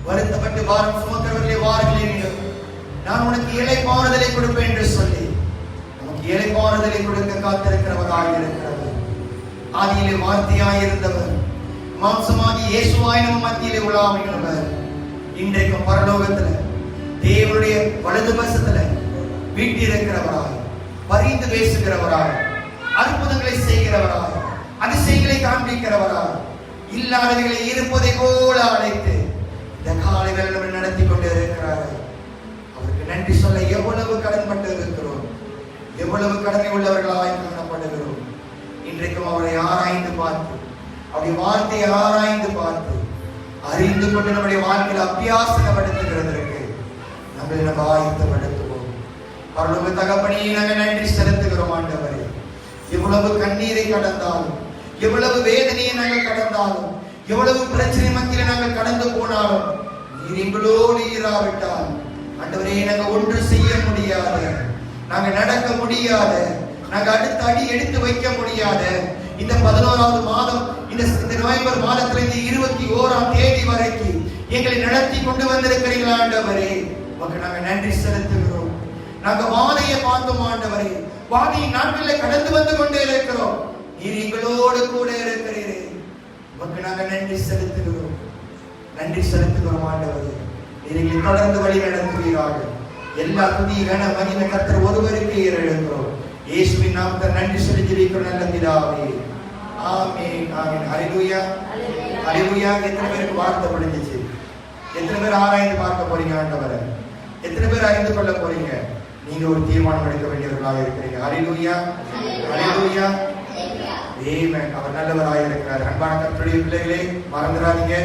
வருத்தப்பட்டு பாரம் சுமக்கிறவர்களே வாருங்கள் என்னிடம், நான் உனக்கு இளைப்பாறுதலை கொடுப்பேன் என்று சொல்லி நமக்கு இளைப்பாறுதலை கொடுக்க காத்திருக்கிறவராக இருக்கிறவர். ஆதியிலே வார்த்தையாய் இருந்தவர், மாம்சமாகி இயேசுவாய் நம் மத்தியிலே உலாவினவர், இன்றைக்கும் பரலோகத்துல தேவனுடைய வலது பசத்துல வீட்டிருக்கிறவராய், பரிந்து பேசுகிறவராய், அற்புதங்களை செய்கிறவராய், அதிசயங்களை காண்பிக்கிறவராய், இல்லாதவர்களை இருப்பதை போல அழைத்து இந்த காலை வேளை நடத்தி கொண்டு இருக்கிறார்கள். அவருக்கு நன்றி சொல்ல எவ்வளவு கடன்பட்டு இருக்கிறோம், எவ்வளவு கடமை உள்ளவர்களாய் காணப்படுகிறோம். இன்றைக்கும் அவரை ஆராய்ந்து பார்த்து, அவருடைய வார்த்தையை ஆராய்ந்து பார்த்து அறிந்து கொண்டு நம்முடைய வாழ்க்கையில் அபியாசப்படுத்துகிறதற்கு நம்ம ஆயத்தப்படுத்துவோம். பரலோக தகப்பனே, நாங்கள் நன்றி செலுத்துகிறோம் ஆண்டவரே. எவ்வளவு கண்ணீரை கடந்தாலும், எவ்வளவு வேதனையை நாங்கள் கடந்தாலும், எவ்வளவு பிரச்சனை மத்தியில நாங்கள் கடந்து போனாலும், நீர் எங்களோடு இராவிட்டால் ஆண்டவரே நாங்கள் ஒன்று செய்ய முடியாத, நாங்க நடக்க முடியாத, நாங்க அடுத்த அடி எடுத்து வைக்க முடியாத இந்த 11வது மாதம், இந்த நவம்பர் மாதத்திலிருந்து 21ஆம் தேதி வரைக்கும் எங்களை நடத்தி கொண்டு வந்திருக்கிறீர்கள் ஆண்டவரே. உமக்கு நாங்க நன்றி செலுத்துகிறோம். நாங்க வாதையை பார்த்தோம் ஆண்டவரே, வாதையின் நாட்களில் கடந்து வந்து கொண்டே இருக்கிறோம். நீர் எங்களோடு கூட இருக்கிறீரே, உமக்கு நாங்க நன்றி செலுத்துகிறோம். நன்றி செலுத்துகிறோம் ஆண்டவரே. நீர் எங்களை தொடர்ந்து வழி நடத்துவீராக. எல்லா துதி கன மகிமை கர்த்தர் ஒருவருக்கே ஏறெடுக்கிறோம். இயேசுவின் நாமத்தில் நன்றி செலுத்துகிறோம் நல்ல பிதாவே. ஆமென் ஆமென். ஹல்லேலூயா ஹல்லேலூயா. எத்தனை பேருக்கு வார்த்தை புரிஞ்சிச்சு? எத்தனை பேர் ஆராய்ந்து பார்க்க போறீங்க ஆண்டவரை? எத்தனை பேர் அறிந்து கொள்ள போறீங்க? நீங்க ஒரு தீர்மானம் எடுக்க வேண்டியவர்களாக இருக்கிறீங்க. ஹல்லேலூயா ஹல்லேலூயா. ஆமென். அவர் நல்லவராக இருக்கிறார். அன்பான கர்த்தருடைய பிள்ளைகளே, மறந்துடாதீங்க,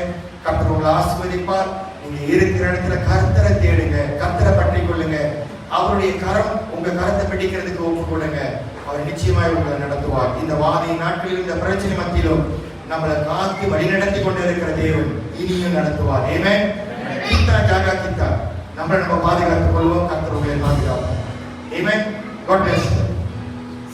கர்த்தர் உங்களை ஆசீர்வதிப்பார். நீங்க இருக்கிற இடத்துல கர்த்தரை தேடுங்க, கர்த்தரை பற்றி கொள்ளுங்க. அவருடைய கரம் உங்க கரத்தை பிடிக்கிறதுக்கு ஒப்புக் கொடுங்க. அவர் நிச்சயமாய் உங்களை நடத்துவார். இந்த வாதை நாட்களிலும் இந்த பிரச்சனை மத்தியிலும் நம்மளை காத்து வழிநடத்தி கொண்டு இருக்கிற தேவன் இனியும் நடத்துவார். ஆமென். கீதா ஜாகா கீதா, நம்ம பாதுகாத்துக் கொள்வோம். கர்த்தர் உங்களை பாதுகாப்பார். ஆமென். God bless you.